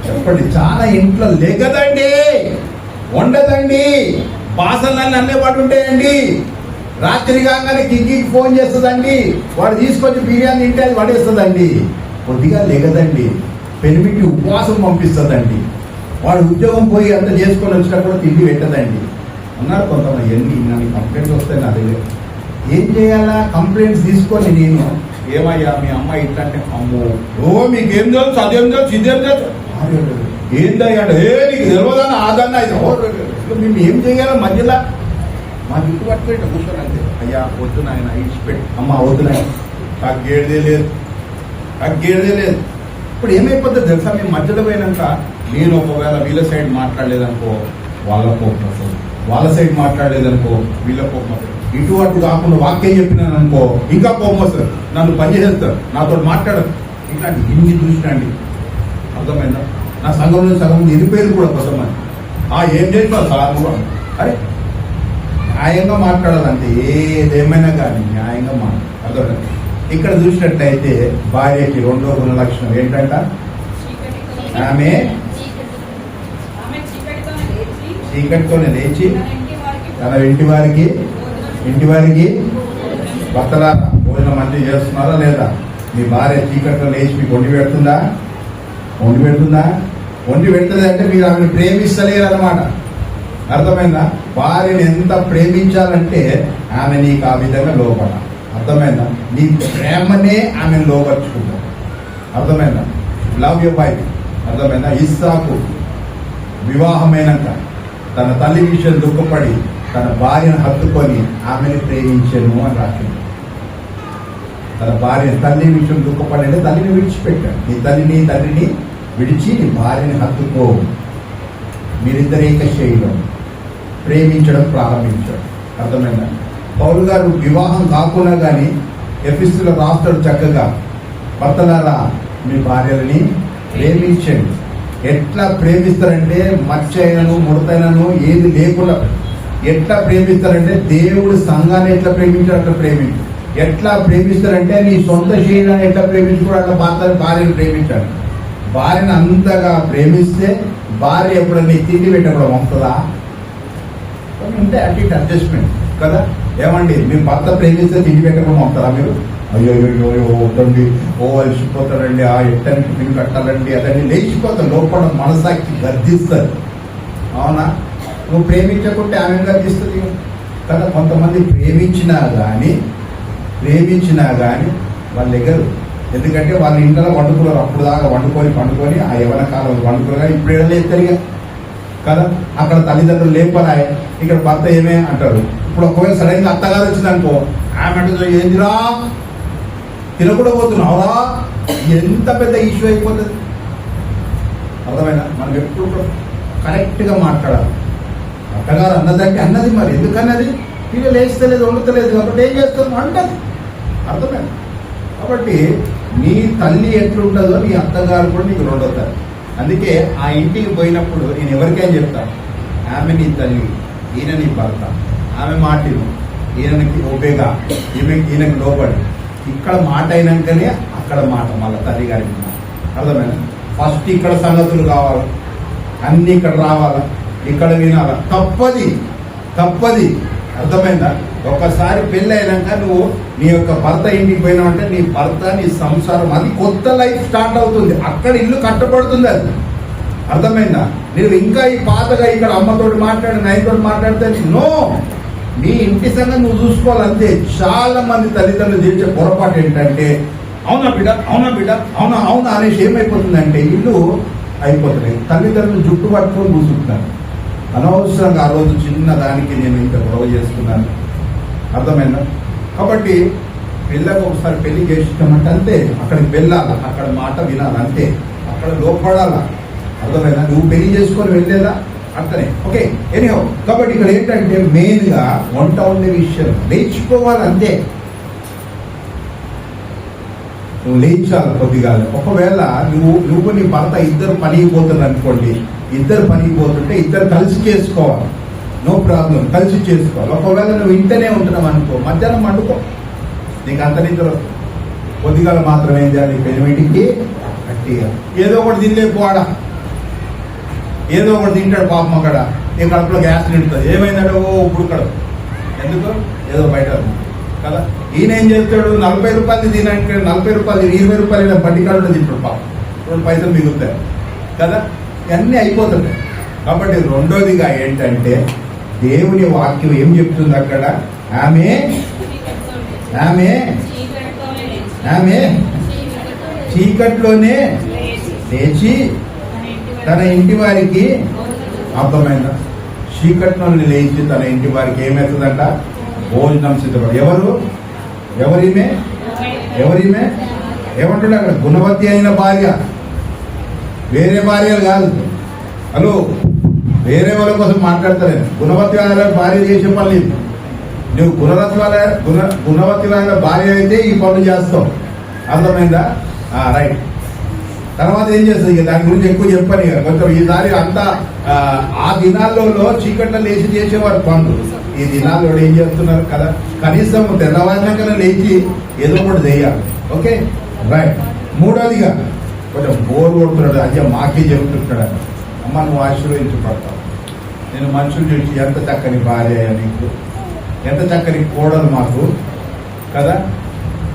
Speaker 1: చెప్పండి? చాలా ఇంట్లో లేకదండి, వండదండి, బాసనలన్నీ అన్నీ పడి ఉంటాయండి. రాత్రి కాగానే కిక్కి ఫోన్ చేస్తుందండి, వాడు తీసుకొచ్చి బిర్యానీ తింటే అది పడేస్తుందండి. కొద్దిగా లేకదండి, పెనిమిటి ఉపవాసం పంపిస్తుందండి. వాడు ఉద్యోగం పోయి అంత చేసుకొని వచ్చినప్పుడు తిండి పెట్టదండి. అన్నారు కొంతమంది. ఎన్ని నన్ను కంప్లైంట్స్ వస్తాయి నా దగ్గర. ఏం చేయాలా? కంప్లైంట్స్ తీసుకొని నేను, ఏమయ్యా మీ అమ్మాయి ఇట్లా అంటే, అమ్మో ఓ మీకేం తెలుసు, అదేం తెలుసు, ఇదేం తెలుసు, ఏందయ్యా నీకు తెలియదని ఆదన్నా మేము ఏం చేయాలా? మధ్యలో మా జుట్టు పట్టుకుంటే కూర్చొని అంతే, అయ్యా వద్దు నాయన ఇచ్చిపెట్టి, అమ్మ వద్దు నాయన, తగ్గేదే లేదు, తగ్గేదే లేదు. ఇప్పుడు ఏమైపోతుంది తెలుసా? మేము మధ్యలో పోయినాక నేను ఒకవేళ వీళ్ళ సైడ్ మాట్లాడలేదనుకో వాళ్ళ కోపం వస్తుంది, వాళ్ళ సైడ్ మాట్లాడలేదనుకో వీళ్ళ కోపం వస్తుంది. ఇటు అటు కాకుండా వాక్యం చెప్పినాను అనుకో ఇంకా కోపం వస్తుంది, నన్ను పని చేస్తారు, నాతో మాట్లాడరు. ఇట్లాంటి ఇన్ని చూసినండి. అర్థమైందా? నా సంఘంలో సగం నిరుపేరు కూడా కొంతమంది. ఏం చేస్తావు సార్ నువ్వు? అరే న్యాయంగా మాట్లాడాలంటే ఏదేమైనా కానీ న్యాయంగా మాట్లాడాలి. ఇక్కడ చూసినట్లయితే భార్యకి రెండో గుణ లక్షణం ఏంటంట? ఆమె చీకటితోనే లేచి తన ఇంటి వారికి భర్తలారా భోజనం మంచి చేస్తున్నారా లేదా? మీ భార్య చీకట్లో లేచి మీకు వండి పెడుతుందా? వండి పెడుతుంది అంటే మీరు ఆమెను ప్రేమిస్తలేరు అన్నమాట. అర్థమైందా? భార్యను ఎంత ప్రేమించాలంటే ఆమె నీకు ఆ విధంగా లోపల. అర్థమైందా? నీ ప్రేమనే ఆమెను లోపరుచుకుంటావు. అర్థమైందా? Love your wife. అర్థమైందా? ఇస్సాకు వివాహమైనాక తన తల్లి విషయం దుఃఖపడి తన భార్యను హత్తుకొని ఆమెను ప్రేమించను అని రాసింది. తన భార్య తల్లి విషయం దుఃఖపడి అంటే తల్లిని విడిచిపెట్టాడు. నీ తండ్రిని విడిచి నీ భార్యని హత్తుకో. మీరిద్దరు ఏక శైలం ప్రేమించడం ప్రారంభించాడు. అర్థమైందా? పౌలు గారు వివాహం కాకుండా కానీ ఎఫెసీయుల రాస్తాడు చక్కగా, భర్తలారా మీ భార్యలని ప్రేమించండి. ఎట్లా ప్రేమిస్తారంటే మచ్చైనను ముడతైనను ఏది లేకుండా ఎట్లా ప్రేమిస్తారంటే దేవుడు సంఘాన్ని ఎట్లా ప్రేమించాడు అట్లా ప్రేమించాడు. ఎట్లా ప్రేమిస్తారంటే నీ సొంత శరీరాన్ని ఎట్లా ప్రేమించుకోవడం అట్లా భార్యను ప్రేమించాడు. భార్యను అంతగా ప్రేమిస్తే భార్య ఎప్పుడన్నా తిండి పెట్టినప్పుడు వస్తుందా? కొన్ని ఉంటాయి అటు ఇటు అడ్జస్ట్మెంట్ కదా. ఏమండి మీ భర్త ప్రేమిస్తే తిండి పెట్టకుండా ఉంటారా మీరు? అయ్యో వద్దండి, ఓ అలసిపోతాడండి, ఆ ఎట్టని టిఫిన్ కట్టాలండి, అదండి లేచిపోతాడు. లోపల మనసాక్షి గర్దిస్తారు. అవునా? నువ్వు ప్రేమించకుంటే ఆమె గర్దిస్తుంది కదా. కొంతమంది ప్రేమించినా కానీ వాళ్ళు ఎగరు. ఎందుకంటే వాళ్ళ ఇంట్లో వండుకున్నారు, అప్పుడు దాకా వండుకొని ఆ యవన కాలం వండుకున్నారు. ఇప్పుడు ఏడలేస్తారు కదా. అక్కడ తల్లిదండ్రులు లేపరాయి, ఇక్కడ భర్త ఏమే అంటారు. ఇప్పుడు ఒకవేళ సడన్ గా అత్తగారు వచ్చిందనుకో, ఆమె అంటే ఏందిరా తినకుండా పోతున్నావురా, ఎంత పెద్ద ఇష్యూ అయిపోతుంది. అర్థమైనా? మనం ఎప్పుడు కూడా కరెక్ట్గా మాట్లాడాలి. అత్తగారు అన్నదంటే అన్నది, మరి ఎందుకన్నది? పిల్లలు వేస్తలేదు, వండుతలేదు కాబట్టి ఏం చేస్తాం అంటది. అర్థమైనా? కాబట్టి నీ తల్లి ఎట్లుంటుందో నీ అత్తగారు కూడా నీకు రెండవుతారు. అందుకే ఆ ఇంటికి పోయినప్పుడు నేను ఎవరికైనా చెప్తాను, ఆమె నీ తల్లి, ఈయన నీ భర్త, ఆమె మాటలు ఈయనకి ఓపేగా, ఈయనకి లోబడి. ఇక్కడ మాట అయినాకనే అక్కడ మాట, మళ్ళీ తల్లి గారికి మాట. అర్థమైనా? ఫస్ట్ ఇక్కడ సంగతులు కావాలి, అన్ని ఇక్కడ రావాలా, ఇక్కడ వినాలా. తప్పది. అర్థమైందా? ఒకసారి పెళ్ళి అయినాక నువ్వు నీ యొక్క భర్త ఇంటికి పోయినావంటే నీ భర్త, నీ సంసారం, అది కొత్త లైఫ్ స్టార్ట్ అవుతుంది. అక్కడ ఇల్లు కట్టబడుతుంది. అది అర్థమైందా? నువ్వు ఇంకా ఈ పాతగా ఇక్కడ అమ్మతోటి మాట్లాడి నైతోటి మాట్లాడితే నో, నీ ఇంటి సంగతి నువ్వు చూసుకోవాలంతే. చాలా మంది తల్లిదండ్రులు చేసే పొరపాటు ఏంటంటే అవునా బిడ్డ అవునా అనేసి ఏమైపోతుందంటే ఇల్లు అయిపోతుంది. తల్లిదండ్రులు జుట్టు పట్టుకొని కూర్చుంటున్నారు. అనవసరంగా ఆ రోజు చిన్న దానికి నేను ఇంత గొడవ చేసుకున్నాను. అర్థమైందా? కాబట్టి పిల్లలకు ఒకసారి పెళ్లి చేసినామంటే అంతే, అక్కడికి వెళ్ళాలా, అక్కడ మాట వినాలి అంతే, అక్కడ లోపడాలా. అర్థమైనా? నువ్వు పెళ్లి చేసుకొని వెళ్ళేదా అట్లనే. Okay, anyhow. కాబట్టి ఇక్కడ ఏంటంటే మెయిన్ గా వంట ఉండే విషయం లేచిపోవాలి అంతే. నువ్వు లేచాలి కొద్దిగా. ఒకవేళ నువ్వు నీ భర్త ఇద్దరు పనికి పోతున్నారు అనుకోండి, ఇద్దరు పనికి పోతుంటే ఇద్దరు కలిసి చేసుకోవాలి, నో ప్రాబ్లం, కలిసి చేసుకోవాలి. ఒకవేళ నువ్వు ఇంటనే ఉంటున్నావు అనుకో, మధ్యాహ్నం వండుకో, నీకు అంత నిద్ర కొద్దిగా మాత్రం ఏం చేయాలి, పెనిమిటికి గట్టిగా ఏదో ఒకటి తినలేకపోవాడా, ఏదో ఒకటి తింటాడు పాపం. అక్కడ నీ కడుపులో గ్యాస్ నిండుతుంది. ఏమైందంటే ఇప్పుడు కడుపు ఎందుకు, ఏదో బయట కదా. ఈయన ఏం చేస్తాడు, 40 రూపాయలు తినంటే 40 రూపాయలు 20 రూపాయలు బండి కాళ్ళు తింటాడు పాపం, 2 పైసలు మిగులుతాయి కదా. ఇవన్నీ అయిపోతున్నాయి. కాబట్టి రెండోదిగా ఏంటంటే దేవుని వాక్యం ఏం చెప్తుంది అక్కడ, ఆమె చీకట్లోనే లేచి తన ఇంటి వారికి, అర్థమైందా? చీకట్లోనే లేచి తన ఇంటి వారికి ఏమవుతుందంట, భోజనం సిద్ధపడి. ఎవరిమే ఏమంటుండే అక్కడ, గుణవతి అయిన భార్య, వేరే భార్యలు కాదు. హలో, వేరే వాళ్ళ కోసం మాట్లాడతారు. గుణవతి వాళ్ళ భార్య చేసే పని, నువ్వు గుణవతి వాళ్ళ భార్య అయితే ఈ పనులు చేస్తావు. అర్థమైందా? రైట్. తర్వాత ఏం చేస్తుంది, దాని గురించి ఎక్కువ చెప్పని కొంచెం. ఈసారి అంతా ఆ దినాల్లో చీకట్లో లేచి చేసేవారు పనులు. ఈ దినాల్లో ఏం చేస్తున్నారు కదా, కనీసం తెల్లవారినాకనే లేచి ఏదో ఒకటి చేయాలి. Okay, right. మూడోదిగా కొంచెం బోర్ కొడుతున్నాడు, అయ్యా మాకే చెబుతుంటాడు, అమ్మ నువ్వు ఆశీర్వదించబడతావు. నేను మనుషులు చూసి ఎంత చక్కని భార్య నీకు, ఎంత చక్కని కోడలు మాకు కదా.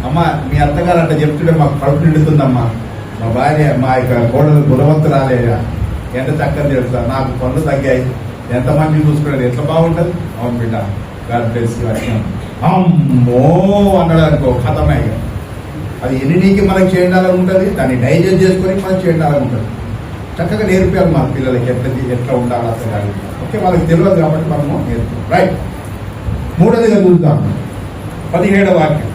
Speaker 1: అమ్మ మీ అత్తగారు అట్లా చెప్తుంటే మాకు కడుపు నిండుతుందమ్మా, మా భార్య మా యొక్క కోడలు గుణవంతురాలేదా, ఎంత చక్కని చెప్తా, నాకు పనులు తగ్గాయి, ఎంత మంది చూసుకున్నాడు, ఎట్లా బాగుంటుంది. అవును బిడ్డ, గాడ్ బ్లెస్ యు. అమ్మో అన్నాడు అనుకో, ఖతమే. అది ఎన్నికి మనకు చేయాలని ఉంటుంది, దాన్ని డైజెస్ట్ చేసుకొని మనం చేయాలని ఉంటుంది. చక్కగా నేర్పారు మా పిల్లలకి ఎట్లా ఉండాలి అసలు. ఓకే, వాళ్ళకి తెలియదు కాబట్టి మనము నేర్పాం. రైట్. మూడోదిగా చూద్దాం, 17వ వాక్యం.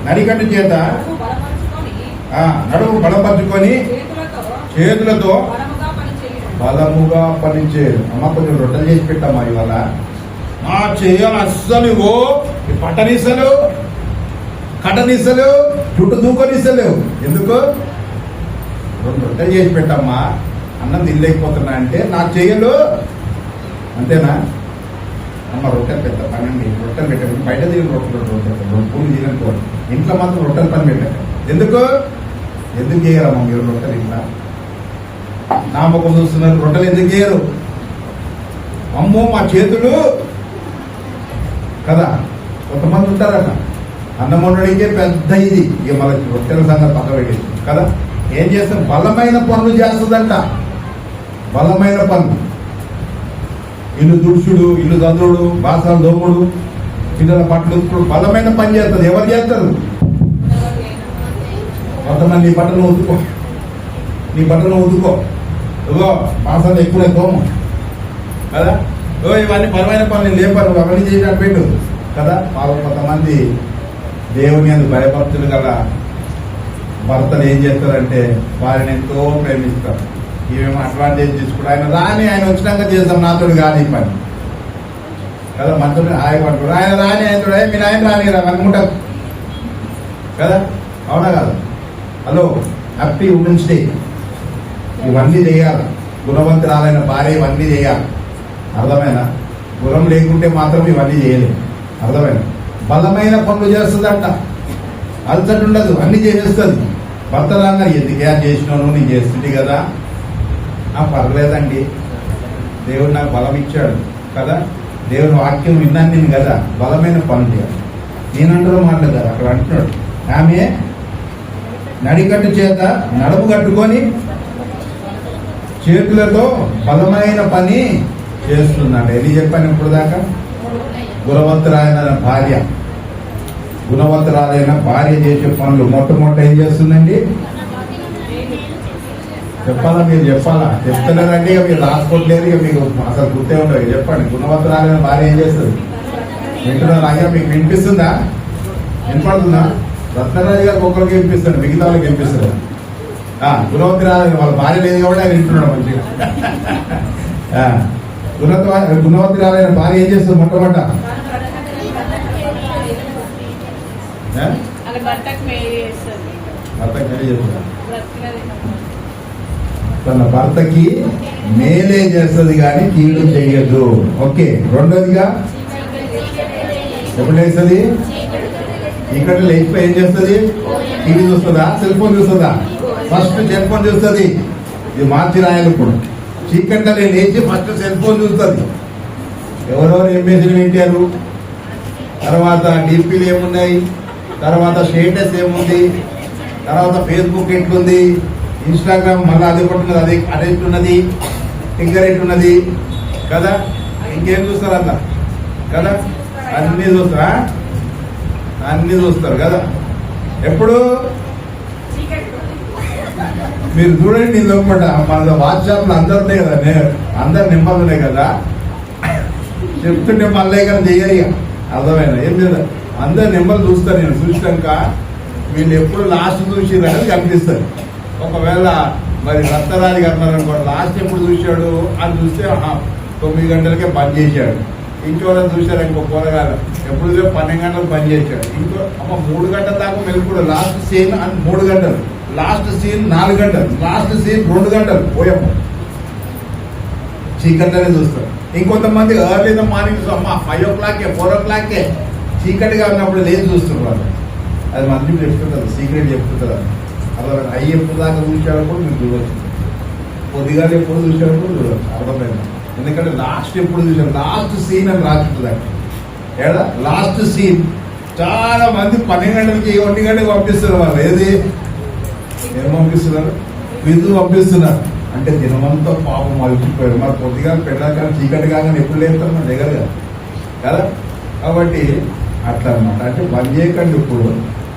Speaker 1: నడికట్టు చేత నడుము బలపరుచుకొని చేతులతో బలముగా పనిచేయదు. అమ్మ కొంచెం రొట్టెలు చేసి పెట్టామా ఇవాళ, మా చేయాలి అస్సలు. కట్టనిస్తలు చుట్టూ దూకొనిస్తలేవు. ఎందుకు? 2 రొట్టెలు చేసి పెట్టమ్మా, అన్నం తినలేకపోతున్నా అంటే నాకు చెయ్యలు అంతేనా? అమ్మ రొట్టెలు పెద్ద పని అండి, రొట్టెలు పెట్టండి. బయట తిరిగిన రొట్టెలు 2 పూలు తినకపోవాలి, ఇంట్లో మాత్రం రొట్టెలు పని పెట్టండి. ఎందుకు చేయరమ్మా మీరు రొట్టెలు? ఇంట్లో నా ముఖం చూస్తున్నారు, రొట్టెలు ఎందుకు చేయరు? అమ్మో మా చేతులు కదా. కొంతమంది ఉంటారట అన్నం వండడానికే పెద్ద ఇది, ఇక మన రొట్టెల సంగతి పక్క పెట్టేసి కదా. ఏం చేస్తాం, బలమైన పనులు చేస్తుందంట. బలమైన పనులు, ఇల్లు దుడుచుడు, ఇల్లు చదువుడు, బాసాలు దోముడు, పిల్లల బట్టలు ఉతుకుడు, బలమైన పని చేస్తుంది. ఎవరు చేస్తారు? కొంతమంది నీ బట్టలు ఉతుకో, నీ బట్టలు ఉతుకో, ఇగో బాసాలు ఎక్కువ దోము కదా. ఇవన్నీ బలమైన పనులు లేపారు, అవన్నీ చేసినట్టు పెట్టు కదా. కొంతమంది దేవుని అందుకు భయభక్తులు గల భర్తలు ఏం చేస్తారంటే వారిని ఎంతో ప్రేమిస్తారు. ఇవేమో అడ్వాంటేజ్ తీసుకుంటారు. ఆయన వచ్చినాక చేస్తాం, నాతో కాని పని కదా. మనతో హాయిగా అంటాడు, ఆయన రాని ఆయనతో మీరు ఆయన రాని అనుకుంటారు కదా. అవునా కాదు? Hello, happy women's day. ఇవన్నీ చేయాలి. గుణవంతురాలైన భార్య ఇవన్నీ చేయాలి. అర్థమైనా? గుణం లేకుంటే మాత్రం ఇవన్నీ చేయలేదు. అర్థమైనా? బలమైన పనులు చేస్తుందంట, అలసట ఉండదు, అన్ని చేసేస్తుంది. భర్త రాగా ఎందుకే చేసినాను, నేను చేస్తుంది కదా. పర్లేదండి, దేవుడు నాకు బలం ఇచ్చాడు కదా, దేవుడు వాక్యం విన్నాను నేను కదా, బలమైన పనులు చేయాలి. నేనంటారో మాట్లాడారు అక్కడ అంటున్నాడు. ఆమె నడికట్టు చేత నడుము కట్టుకొని చేతులతో బలమైన పని చేస్తుందంట. ఎన్ని చెప్పాను ఇప్పుడు దాకా? గుణవంతురాలైన భార్య చేసే పనులు మొట్టమొదట ఏం చేస్తుందండి? చెప్పాలా? మీరు చెప్పాలా? చెప్తున్నారంటే ఇక మీరు రాసుకోవట్లేదు, ఇక మీకు అసలు గుర్తే ఉండదు. చెప్పండి, గుణవంతురాలైన భార్య ఏం చేస్తుంది? వింటున్నారు? అయ్యా మీకు వినిపిస్తుందా? వినపడుతుందా? రత్నరాజు గారికి ఒకరికి వినిపిస్తాడు, మిగతా వాళ్ళకి వినిపిస్తుంది. గుణవంతురాలైన వాళ్ళ భార్య లేదు కాబట్టి ఆయన వింటున్నాడు మంచిగా. గుణవంతురాలైన భార్య ఏం చేస్తుంది? మొట్టమొదట తన భర్తకి మేలే చేస్తుంది కానీ కీడు చెయ్యదు. ఓకే. రెండోదిగా ఎప్పుడు వేస్తుంది? ఇక్కడ లేచిపోయి ఏం చేస్తుంది? టీవీ చూస్తుందా, సెల్ ఫోన్ చూస్తుందా? ఫస్ట్ సెల్ ఫోన్ చూస్తుంది. ఇది మార్చి రాయాలి. ఇప్పుడు చీకట్లో లేచి ఫస్ట్ సెల్ ఫోన్ చూస్తుంది. ఎవరెవరు ఏం మెసేజ్ పెట్టారు, తర్వాత డిపిలు ఏమున్నాయి, తర్వాత స్టేటస్ ఏముంది, తర్వాత ఫేస్బుక్ ఎట్లుంది, ఇన్స్టాగ్రామ్ మళ్ళీ అది కొట్టున్నది, అది అటెట్టున్నది, టిగ్గర్ ఎట్టున్నది కదా. ఇంకేం చూస్తారు అట్లా కదా, అన్నీ చూస్తారా? అన్నీ చూస్తారు కదా. ఎప్పుడు మీరు చూడండి, నేను లోపల మన వాట్సాప్లో అందరు ఉన్నాయి కదా, అందరు నెంబర్లు ఉన్నాయి కదా, చెప్తుంటే మళ్ళీ కానీ చెయ్యరు. ఇక అర్థమైనా ఏం లేదా? అందరు నెంబర్లు చూస్తారు. నేను చూసినాక వీళ్ళు ఎప్పుడు లాస్ట్ చూసిరనేది కనిపిస్తుంది. ఒకవేళ మరి రత్నరాజు గారు అనుకోండి, లాస్ట్ ఎప్పుడు చూశాడు అని చూస్తే 9 గంటలకే బంద్ చేశాడు. ఇంకోళ్ళని చూశారు, ఇంకో కూరగాయలు ఎప్పుడు 12 గంటలకు బంద్ చేశాడు. ఇంకో 3 గంటల దాకా మెలుపుడు. లాస్ట్ సీన్ అని 3 గంటలు, లాస్ట్ సీన్ 4 గంటలు, లాస్ట్ సీన్ 2 గంటలు పోయాము. చీకట్లోనే చూస్తారు. ఇంకొంతమంది early the morning 5 o'clock 4 o'clock చీకటిగా ఉన్నప్పుడు లేదు చూస్తున్నారు. అది మంచి చెప్తుంటారు, సీక్రెట్ చెప్తుంటారు. అలా అయ్యి ఎప్పుడు దాకా చూసేటప్పుడు మీరు చూడవచ్చు, కొద్దిగా ఎప్పుడు చూసేటప్పుడు చూడవచ్చు. అర్థమైంది? ఎందుకంటే లాస్ట్ ఎప్పుడు చూసారు, లాస్ట్ సీన్ అని రాస్తుంటారు. ఏడా లాస్ట్ సీన్ చాలా మంది 12 గంటలకి 1 గంటకి పంపిస్తున్నారు. వాళ్ళు ఏది ఏం పంపిస్తున్నారు? విందు పంపిస్తున్నారు. అంటే దినమంతా పాపం అలిచిపోయారు. మరి కొద్దిగా పెట్టాక చీకటి కాగానే ఎప్పుడు లేస్తారు మన దగ్గర కదా. కాబట్టి అట్లా అనమాట. అంటే బంద్ చేయకండి ఇప్పుడు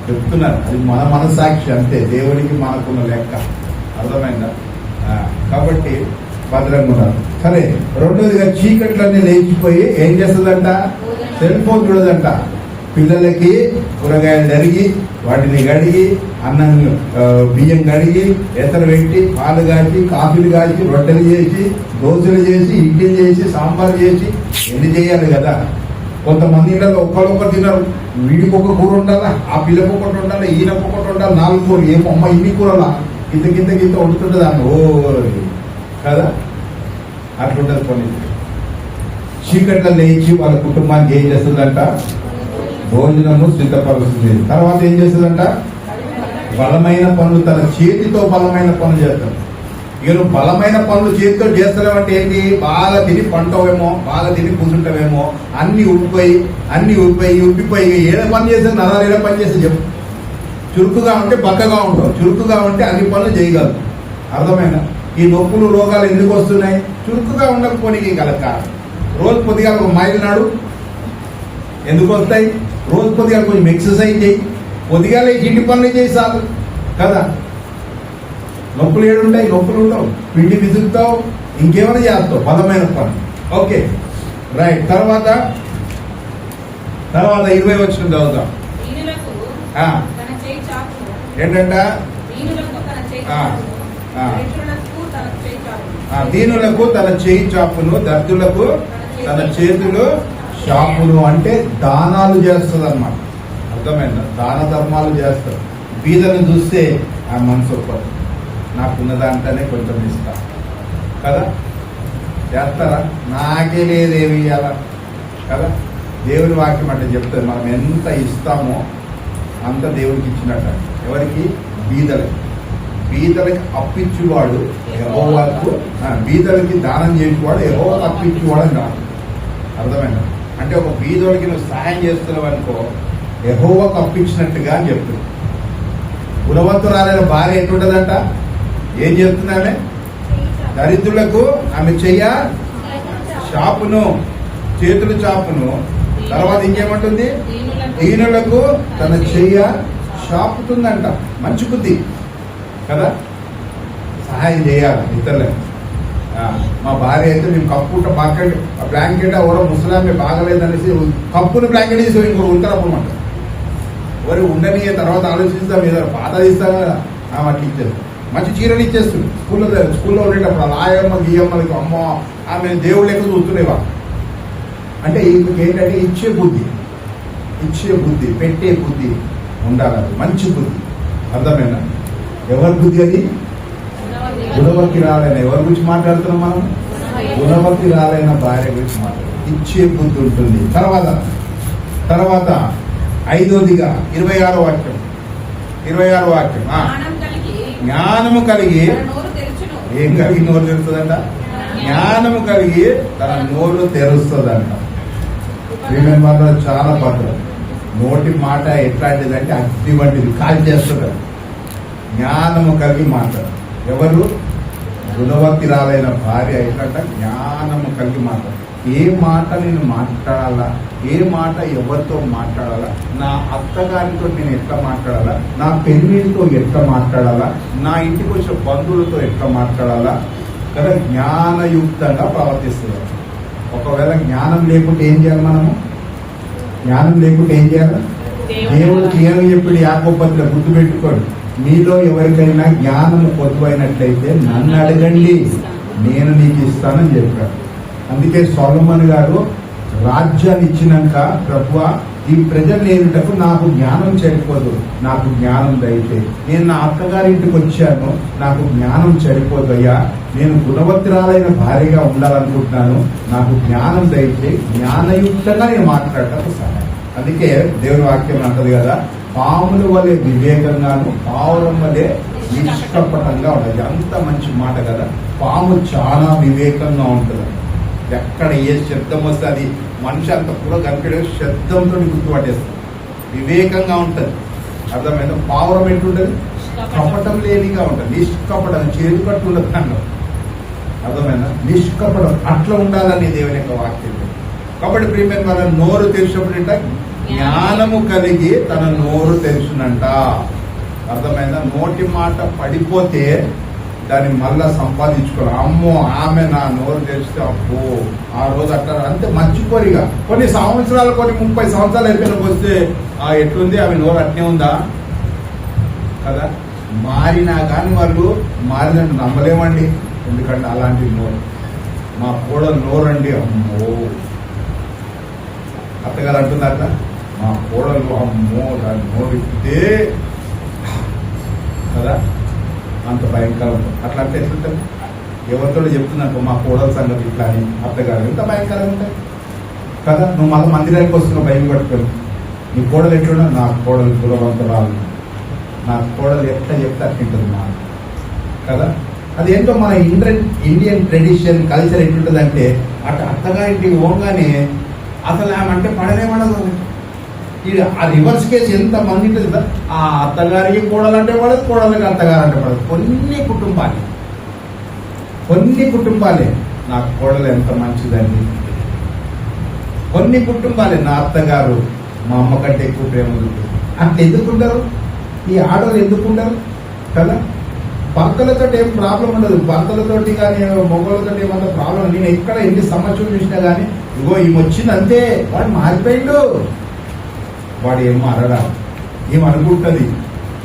Speaker 1: చెప్తున్నారు. అది మన మనసాక్షి అంతే, దేవుడికి మనకున్న లెక్క. అర్థమైందా? కాబట్టి భద్రంగా ఉన్నారు. సరే, రెండోదిగా చీకట్లన్నీ లేచిపోయి ఏం చేస్తుందంట? సెల్ ఫోన్ చూడదంట. పిల్లలకి కూరగాయలు జరిగి వాటిని కడిగి అన్నం బియ్యం కడిగి ఎత్తలు పెట్టి పాలు కాచి కాఫీలు కాచి రొట్టెలు చేసి దోశలు చేసి ఇడ్లీ చేసి సాంబార్ చేసి ఎన్ని చేయాలి కదా. కొంతమంది ఇళ్ళలో ఒక్కరొక్కరు తినరు. వీడికి ఒక కూర ఉండాలా, ఆ పిల్లకి ఒకటి ఉండాలి, ఈయనకు ఒకటి ఉండాలి, 4 కూరలు. ఏమో అమ్మ ఇన్ని కూరలా గింత వండుతుంటుంది అన్న ఓ కదా. అట్లుంటుంది. కొన్ని చీకట్లో లేచి వాళ్ళ కుటుంబానికి ఏం చేస్తుందంట? భోజనము సిద్ధపరుస్తుంది. తర్వాత ఏం చేస్తుందంట? బలమైన పనులు, తన చేతితో బలమైన పనులు చేస్తాం. ఇక నువ్వు బలమైన పనులు చేతితో చేస్తున్నావంటే ఏంటి, బాగా తిని పంటవేమో, బాగా తిని కూర్చుంటావేమో, అన్ని ఉబ్బిపోయి ఏదో పని చేస్తే నరాలు ఏదో పని చేస్తే చెప్పు. చురుకుగా ఉంటే బక్కగా ఉంటావు, చురుకుగా ఉంటే అన్ని పనులు చేయగలవు. అర్థమైనా? ఈ నొప్పులు రోగాలు ఎందుకు వస్తున్నాయి? చురుకుగా ఉండకపోనికి గల కారణం. రోజు కొద్దిగా ఒక మైలు నాడు. ఎందుకు వస్తాయి? రోజు కొద్దిగా కొంచెం ఎక్సర్సైజ్ చేయి, కొద్దిగా ఇంటి పనులు చేయి చాలు కదా. నొప్పులు ఏడుంటాయి? నొప్పులు ఉండవు, పిండి విసుగుతావు, ఇంకేమైనా చేస్తావు బలమైన పని. Okay right. తర్వాత 20 వచ్చిన చదువుతాం. ఏంటంట? దీనులకు తన చేయి చాపును, దర్దులకు తన చేతులు చాపును. అంటే దానాలు చేస్తుంది అన్నమాట. అర్థమైందా? దాన ధర్మాలు చేస్తారు. బీదను చూస్తే ఆ మనసు ఒప్పదు, నాకున్న దాంట్లోనే కొంచెం ఇస్తా కదా. చేస్తారా? నాకే లేదేమి ఇవ్వాలా కదా. దేవుని వాక్యం అంటే చెప్తుంది, మనం ఎంత ఇస్తామో అంత దేవునికి ఇచ్చినట్ట. ఎవరికి? బీదలకి. బీదలకి అప్పించువాడు యెహోవాకు, బీదలకి దానం చేసేవాడు యెహోవాకు అప్పించువాడు అని కాదు. అర్థమైందా? అంటే ఒక బీదోడికి నువ్వు సహాయం చేస్తున్నావు అనుకో, యెహోవాకు అప్పించినట్టుగా అని చెప్తుంది. గుణవంతురాలైన భార్య ఎటుంటదంట? ఏం చెప్తున్నామే? దరిద్రులకు ఆమె చెయ్య చాపును, చేతులు చాపును. తర్వాత ఇంకేమంటుంది? దీనులకు తన చెయ్య చాపుతుందంట. మంచి బుద్ధి కదా, సహాయం చేయాలి ఇతరులకు. మా భార్య అయితే మేము కప్పుకుంటా బ్లాంకెట్ ఎవరో ముసలామే బాగలేదనేసి కప్పును బ్లాంకెట్ తీసి ఇంకొక ఉంటారన్నమాట. ఎవరు ఉండని తర్వాత ఆలోచిస్తాం, ఏదైనా పాత ఇస్తాం కదా, అట్లా ఇచ్చేస్తాం. మంచి చీరలు ఇచ్చేస్తుంది. స్కూల్లో ఉండేటప్పుడు ఆ ఆయమ్మ గీయమ్మలకి అమ్మ ఆమె దేవుడు లెక్క చూస్తుండేవా. అంటే ఏంటంటే ఇచ్చే బుద్ధి, పెట్టే బుద్ధి ఉండాలి. మంచి బుద్ధి. అర్థమైనా? ఎవరి బుద్ధి అది? గుణవతిరాలైన. ఎవరి గురించి మాట్లాడుతున్నాం మనం? గుణవతిరాలైన భార్య గురించి మాట్లాడుతున్నాం. ఇచ్చే బుద్ధి ఉంటుంది. తర్వాత 5వదిగా 26వ వాక్యం. జ్ఞానము కలిగి ఏం కలిగి నోరు తెరుస్తుందంట? జ్ఞానము కలిగి తన నోరు తెరుస్తుందంట. వీళ్ళ చాలా పద్ధతి. నోటి మాట ఎట్లాంటిదంటే అగ్ని వంటిది, కాల్ చేస్తుంది. జ్ఞానము కలిగి మాట్లాడు. ఎవరు? గుణవతిరాలైన భార్య ఎట్లంట? జ్ఞానము కలిగి మాట్లాడు. ఏ మాట నేను మాట్లాడాలా, ఏ మాట ఎవరితో మాట్లాడాలా, నా అత్తగారితో నేను ఎట్లా మాట్లాడాలా, నా పెళ్ళితో ఎట్లా మాట్లాడాలా, నా ఇంటికి వచ్చే బంధువులతో ఎట్లా మాట్లాడాలా కదా. జ్ఞానయుక్తంగా ప్రవర్తిస్తుంది. ఒకవేళ జ్ఞానం లేకుంటే ఏం చేయాలి మనము? దేవుడు క్లియర్గా చెప్పాడు యాకోబు పత్రికలో, గుర్తుపెట్టుకోండి. మీలో ఎవరికైనా జ్ఞానము పొదువైనట్లయితే నన్ను అడగండి, నేను నీకు ఇస్తానని చెప్పాడు. అందుకే సొలొమోను గారు రాజ్యాన్ని ఇచ్చినాక, ప్రభువా ఈ ప్రజలు నేనుటకు నాకు జ్ఞానం సరిపోదు, నాకు జ్ఞానం దయచేయి. నేను నా అత్తగారింటికి వచ్చాను, నాకు జ్ఞానం సరిపోదయ్యా, నేను గుణవత్తురాలైన భార్యగా ఉండాలనుకుంటున్నాను, నాకు జ్ఞానం దయచేయి, జ్ఞానయుక్తంగా నేను మాట్లాడటకు సహాయం. అందుకే దేవుని వాక్యం అంటది కదా, పాముల వలె వివేకంగాను పావురం వలె నిష్కపటంగా ఉండదు. అంత మంచి మాట కదా. పాము చాలా వివేకంగా ఉంటుంది. ఎక్కడ ఏ శబ్దం వస్తే అది మనిషి అంత కూడా కనిపించే శబ్దంతో గుర్తుపట్టేస్తుంది. వివేకంగా ఉంటుంది. అర్థమైందా? పావురం ఎట్లుంటుంది? కపటం లేనిగా ఉంటుంది, నిష్కపటం, చేరు కట్టు ఉండదు అన్నాడు. అర్థమైందా? నిష్కపటం అట్లా ఉండాలని దేవుని యొక్క వాక్యం. కాబట్టి ప్రియమైన వాళ్ళ నోరు తెరిచినప్పుడంట జ్ఞానము కలిగి తన నోరు తెరుచునంట. అర్థమైందా? నోటి మాట పడిపోతే దాన్ని మళ్ళా సంపాదించుకోవాలి. అమ్మో ఆమె నా నోరు తెరిస్తే అబ్బో ఆ రోజు అట్లా అంతే మర్చిపోరిగా. కొన్ని సంవత్సరాలు, కొన్ని 30 సంవత్సరాలు అయిపోయినకు వస్తే ఎట్లుంది ఆమె నోరు అట్నే ఉందా కదా. మారినా కానీ వాళ్ళు మారినట్టు నమ్మలేమండి. ఎందుకంటే అలాంటి నోరు, మా కోడలు నోరండి, అమ్మో. అత్తగారు అంటున్నారట, మా కోడలు అమ్మో దాన్ని నోరు ఇప్పితే కదా అంత భయంకరం. అట్లా అంటే ఎట్లుంటుంది? ఎవరితో చెప్తున్నాను మా కోడల సంగతి ఇట్లా అని, అత్తగారు ఎంత భయంకరంగా ఉంటాయి కదా. నువ్వు మళ్ళీ మందిరానికి వస్తున్నావు భయం పట్టుకొని, నీ కోడలు ఎట్లున్నా, నా కోడలు గుణవంతురాలు, నా కోడలు ఎట్లా చెప్తే అట్లుంటుంది మా కదా. అదేంటో మన ఇండియన్ ట్రెడిషన్ కల్చర్ ఎట్లుంటుందంటే అటు అత్తగారింటికి పోగానే అసలు ఆమె పడనే పడదు. ఆ రివర్స్ కేసు ఎంత మంది ఉంటుంది కదా, ఆ అత్తగారికి కోడలంటే పడదు, కోడలకి అత్తగారు అంటే పడదు. కొన్ని కుటుంబాలే నా కోడలు ఎంత మంచిదండి, కొన్ని కుటుంబాలే నా అత్తగారు మా అమ్మ కంటే ఎక్కువ ప్రేమ ఉంటుంది. అట్లా ఎందుకుంటారు ఈ ఆడవాళ్ళు, ఎందుకుంటారు కదా? భర్తలతో ఏం ప్రాబ్లం ఉండదు, భర్తలతోటి కానీ మొగలతో ఏమంత ప్రాబ్లం. నేను ఎక్కడ ఎన్ని సంవత్సరాలు చూసినా కానీ ఇగో ఈమె వచ్చింది అంతే, వాడు మారిపోయిండు, వాడు ఏం మారడా, ఏమనుకుంటుంది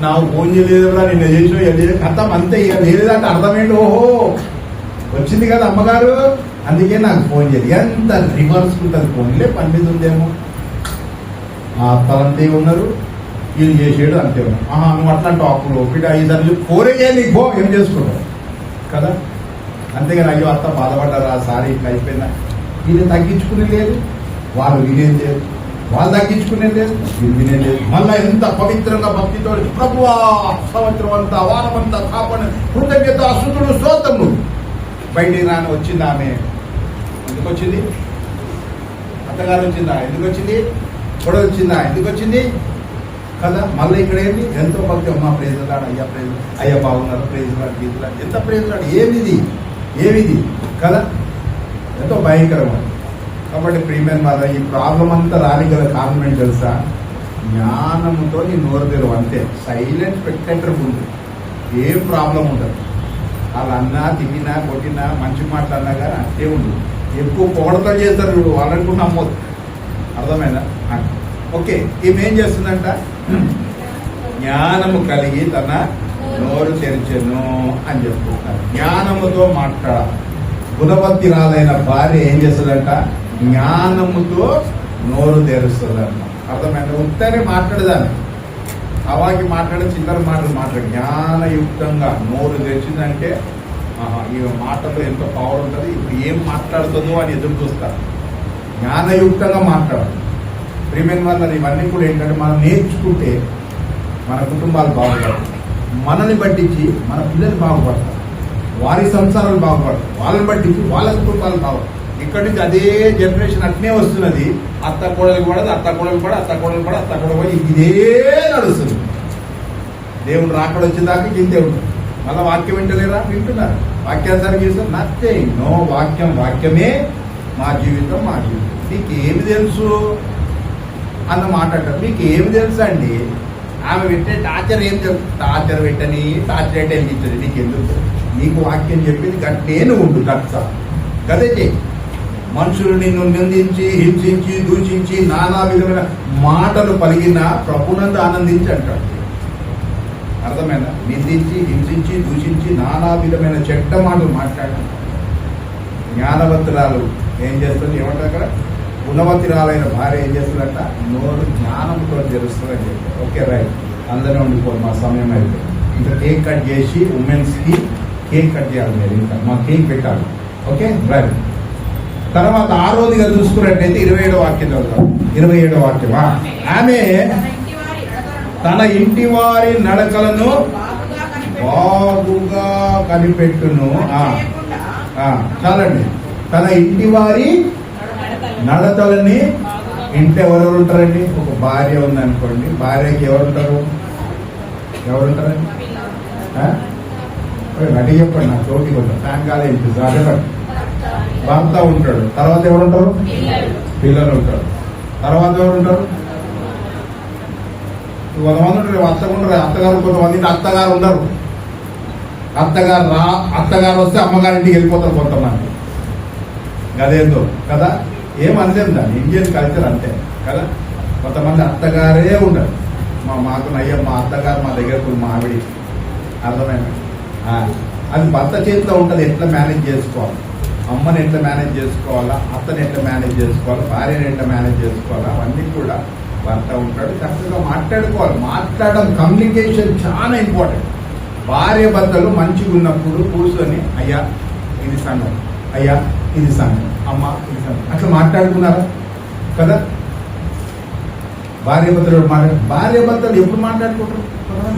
Speaker 1: నాకు ఫోన్ చేయలేదురా నిన్న చేసిన కథం అంతే. ఇక లేదంటే అర్థమైంది, ఓహో వచ్చింది కదా అమ్మగారు అందుకే నాకు ఫోన్ చేయదు. ఎంత రివర్స్ ఉంటుంది, ఫోన్లే పని మీద ఉందేమో, ఆ అత్తలంతే ఉన్నారు, వీళ్ళు చేసేడు అంతే ఉన్నారు. నువ్వు అట్లాంటి అప్పుడు ఒకటి 5 సార్లు ఫోనే చేయాలి, పో ఏం చేసుకుంటావు కదా. అంతేగాని అయ్యో అత్త బాధపడ్డారా సారీ ఇట్లా అయిపోయిందా, వీళ్ళు తగ్గించుకునే లేదు, వాళ్ళు వినేది లేదు, వాళ్ళు తగ్గించుకునే లేదు, వీళ్ళు వినేది లేదు. మళ్ళీ ఎంత పవిత్రంగా భక్తితో ప్రభువా సంవత్సరం అంతా వారమంతా కాపాడు కృతజ్ఞత అశుద్ధుడు స్తోత్రము బయటికి రాని వచ్చింది. ఆమె ఎందుకు వచ్చింది? అత్తగారు వచ్చిందా? ఎందుకు వచ్చింది? కొడలు వచ్చిందా? ఎందుకు వచ్చింది కదా. మళ్ళీ ఇక్కడ ఏంటి, ఎంతో భక్తి, అమ్మ ప్రేజలాడు, అయ్యా ప్రేజ, అయ్యా బాగున్నారు, ప్రేజలాడు, గీతలాడు, ఎంత ప్రేజలాడు, ఏమిది కదా, ఎంతో భయంకరమైన. కాబట్టి ప్రియమైన వాళ్ళ ఈ ప్రాబ్లం అంతా రానిగల కారణం ఏంటి తెలుసా? జ్ఞానంతో నీ నోరు తెరువు అంతే. సైలెంట్ స్పెక్టేటర్ ఉంది, ఏం ప్రాబ్లం ఉండదు. వాళ్ళు అన్నా తిట్టినా కొట్టినా మంచి మాట్లాడినా కానీ అంతే ఉండదు. ఎక్కువ పొగడతో చేస్తారు, వాళ్ళనుకుని నమ్మొద్దు, అర్థమైందా? ఓకే, ఈమెం చేస్తుందంట, జ్ఞానము కలిగి తన నోరు తెరిచెను అని చెప్పుకుంటున్నారు. జ్ఞానముతో మాట్లాడాలి. గుణవత్తిరాలైన భార్య ఏం చేస్తుందంట, జ్ఞానముతో నోరు తెరుస్తుందంట. అర్థమైంది? ఉత్తనే మాట్లాడదాన్ని, అవాకి మాట్లాడే చిల్లర మాటలు జ్ఞానయుక్తంగా నోరు తెరిచిందంటే ఈ మాటలో ఎంతో పవర్ ఉంటుంది. ఇప్పుడు ఏం మాట్లాడుతుందో అని ఎదురు చూస్తారు. జ్ఞానయుక్తంగా మాట్లాడాలి. ప్రియమైన వల్ల ఇవన్నీ కూడా ఏంటంటే మనం నేర్చుకుంటే మన కుటుంబాలు బాగుపడతాయి, మనల్ని బట్టించి మన పిల్లలు బాగుపడతారు, వారి సంసారాలు బాగుపడతాయి, వాళ్ళని బట్టించి వాళ్ళ కుటుంబాలు బాగుపడతాయి. ఇక్కడి నుంచి అదే జనరేషన్ అట్నే వస్తున్నది. అత్త కోడలు పడదు, అత్త కోడలు పడ, అత్త కోడలు పడ, అత్త కోడలు పడి ఇదే నడుస్తుంది. దేవుడు రాకడ వచ్చేదాకా కిందే ఉంటుంది. మళ్ళీ వాక్యం వింటలేరా? వింటున్నారు. వాక్యాన్ని చేస్తారు, నథింగ్, నో. వాక్యమే మా జీవితం, మా జీవితం. మీకు ఏమి తెలుసు అన్న మాట అంటారు. మీకు ఏమి తెలుసు అండి? ఆమె పెట్టే టార్చర్ ఏం తెలుసు? టార్చర్ పెట్టని టార్చర్ అంటే వెలిగించదు. నీకు ఎందుకు? నీకు వాక్యం చెప్పింది గట్టేను ఉండు, గదే చెయ్యి. మనుషులు నిన్ను నిందించి, హింసించి, దూషించి, నానా విధమైన మాటలు పలిగిన ప్రభునందు ఆనందించి అంటాడు. అర్థమైనా? నిందించి, హింసించి, దూషించి, నానా విధమైన చెడ్డ మాటలు మాట్లాడారు. జ్ఞానవంతురాలు ఏం చేస్తుంది? ఏమంటారు అక్కడ? గుణవతిరాలైన భార్య ఏం చేస్తుందంట? నోరు జ్ఞానంతో తెలుస్తుందని చెప్పారు. Okay, right. అందరూ ఉండిపోదు, మా సమయం అయితే. ఇంకా కేక్ కట్ చేసి ఉమెన్స్కి కేక్ కట్ చేయాలి. మీరు ఇంకా మా కేక్ పెట్టాలి. Okay, right. తర్వాత 6వదిగా చూసుకున్నట్టయితే 27వ వాక్యం చదువుతాం. 27వ వాక్యమా? ఆమె తన ఇంటి వారి నడకలను బాగుగా కనిపెట్టును. చాలండి. తన ఇంటి వారి నడతలని. ఇంటి ఎవరెవరు ఉంటారండి? ఒక భార్య ఉందనుకోండి, భార్యకి ఎవరుంటారండి? రెడీ చెప్పండి, నాకు చోటికి ఉంటారు. ఫ్యాన్ కాలే ఇంటి భర్త ఉంటాడు. తర్వాత ఎవరుంటారు? పిల్లలు ఉంటారు. తర్వాత ఎవరుంటారు? కొంతమంది ఉంటారు అత్తకుంటారు. అత్తగారు కొంతమంది అత్తగారు ఉండరు. అత్తగారు వస్తే అమ్మగారింటికి వెళ్ళిపోతారు కొంతమంది. గదేందో కదా, ఏమనలేదు దాన్ని. ఇండియన్ కల్చర్ అంతే కదా. కొంతమంది అత్తగారే ఉండరు. మాకు నయ్యం, మా అత్తగారు మా దగ్గరకు మా ఆవిడ. అర్థమైంది? అది భర్త చేతిలో ఉంటుంది. ఎట్లా మేనేజ్ చేసుకోవాలి, అమ్మని ఎట్లా మేనేజ్ చేసుకోవాలా, అత్తని ఎట్లా మేనేజ్ చేసుకోవాలి, భార్యని ఎట్లా మేనేజ్ చేసుకోవాలా, అవన్నీ కూడా భర్త ఉంటాడు. చక్కగా మాట్లాడుకోవాలి. మాట్లాడడం, కమ్యూనికేషన్ చాలా ఇంపార్టెంట్. భార్య భర్తలు మంచిగా ఉన్నప్పుడు కూర్చొని అయ్యా ఇది సంగం, అయ్యా ఇది సంగం, అమ్మ ఇది సంగం, అట్లా మాట్లాడుకున్నారా కదా. భార్య భర్తలు ఎప్పుడు మాట్లాడుకుంటారు?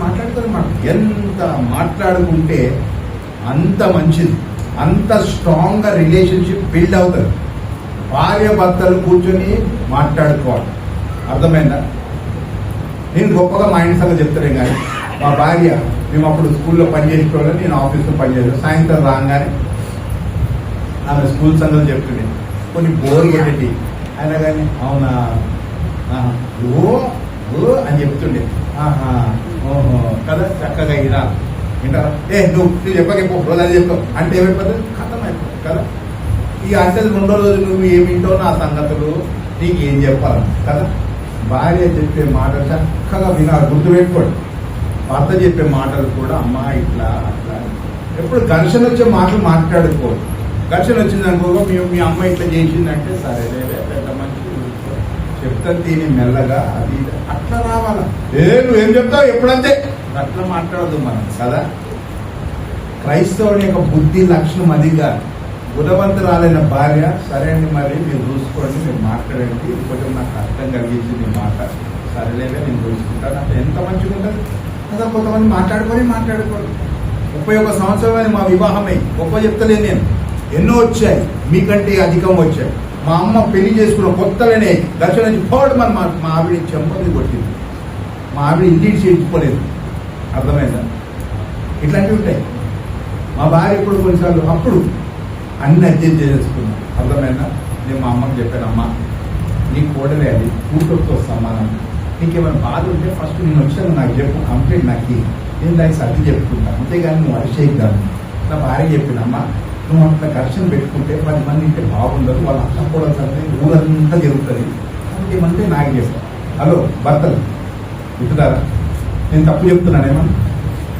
Speaker 1: మాట్లాడుతారు. ఎంత మాట్లాడుకుంటే అంత మంచిది, అంత స్ట్రాంగ్గా రిలేషన్షిప్ బిల్డ్ అవుతుంది. భార్య భర్తలు కూర్చొని మాట్లాడుకోవాలి. అర్థమైందా? నేను గొప్పగా మా ఇంటి సంగతి చెప్తానే కానీ మా భార్య, మేము అప్పుడు స్కూల్లో పనిచేసేటోళ్ళం, నేను ఆఫీస్లో పనిచేసాను. సాయంత్రం రాగానే ఆమె స్కూల్ సంగతి చెప్తుండే, కొన్ని బోర్ కొట్టేటి. అయినా కానీ అవునా ఓ ఓ అని చెప్తుండే. ఆహా ఓహో కదా, చక్కగా వింటారా? నువ్వు చెప్పకపో రోజు అది చెప్తావు అంటే ఏమైపోతుంది, కథం అయిపోతుంది కదా. ఇక అంటే 2 రోజులు నువ్వు ఏమింటావు నా సంగతులు నీకు ఏం చెప్పాలి కదా. భార్య చెప్పే మాటలు చక్కగా వినాలి, గుర్తుపెట్టుకోండి. భర్త చెప్పే మాటలు కూడా అమ్మా ఇట్లా అట్లా. ఎప్పుడు ఘర్షణ వచ్చే మాటలు మాట్లాడుకోవాలి. ఘర్షణ వచ్చింది అనుకో, మీ అమ్మ ఇట్లా చేసిందంటే సరే పెద్ద మంచి చెప్తాను తిని మెల్లగా అది అట్లా రావాలా. నువ్వేం చెప్తావు ఎప్పుడంతే అట్లా మాట్లాడదు మనం కదా. క్రైస్తవుని యొక్క బుద్ధి లక్షణం అదిగా. గుణవంతురాలైన భార్య, సరే అండి మరి మీరు చూసుకోండి, మీరు మాట్లాడండి, కొంచెం నాకు కష్టం కలిగించింది మీ మాట, సరేలేగా నేను చూసుకుంటాను అంటే ఎంత మంచిగా ఉంటుంది కదా. కొంతమంది మాట్లాడుకోని 31 సంవత్సరమైన మా వివాహమై గొప్ప చెప్తలేదు నేను, ఎన్నో వచ్చాయి, మీకంటే అధికం వచ్చాయి. మా అమ్మ పెళ్లి చేసుకున్న కొత్తలోనే దర్శనం నుంచి పోవడం మన మా ఆవిడ చెంపది కొట్టింది. మా ఆవిడ ఇల్లు చేయించుకోలేదు. అర్థమైందా? ఇట్లాంటివి ఉంటాయి. మా భార్య ఇప్పుడు కొన్నిసార్లు అప్పుడు అన్ని అడ్జస్ట్ చేసుకున్నాం. అర్థమైందా? నేను మా అమ్మకి చెప్పాను, అమ్మ నీ కోడలే అది కూతురుతో సమానం, నీకేమైనా బాధ ఉంటే ఫస్ట్ నేను వచ్చాను నాకు చెప్పు, కంప్లైంట్ నాకు నేను దానికి సర్ది చెప్పుకుంటాను, అంతేగాని నువ్వు అరిచేయద్దాను. నా భార్య చెప్పిన, అమ్మ నువ్వు అట్లా ఘర్షణ పెట్టుకుంటే 10 మంది ఇంటే బాగుండదు, వాళ్ళ అక్క కూడా సరే ఊరంతా జరుగుతుంది, ఏమంటే నాకు చేస్తాను. హలో భర్తలు వింటున్నారా? నేను తప్పు చెప్తున్నానేమో.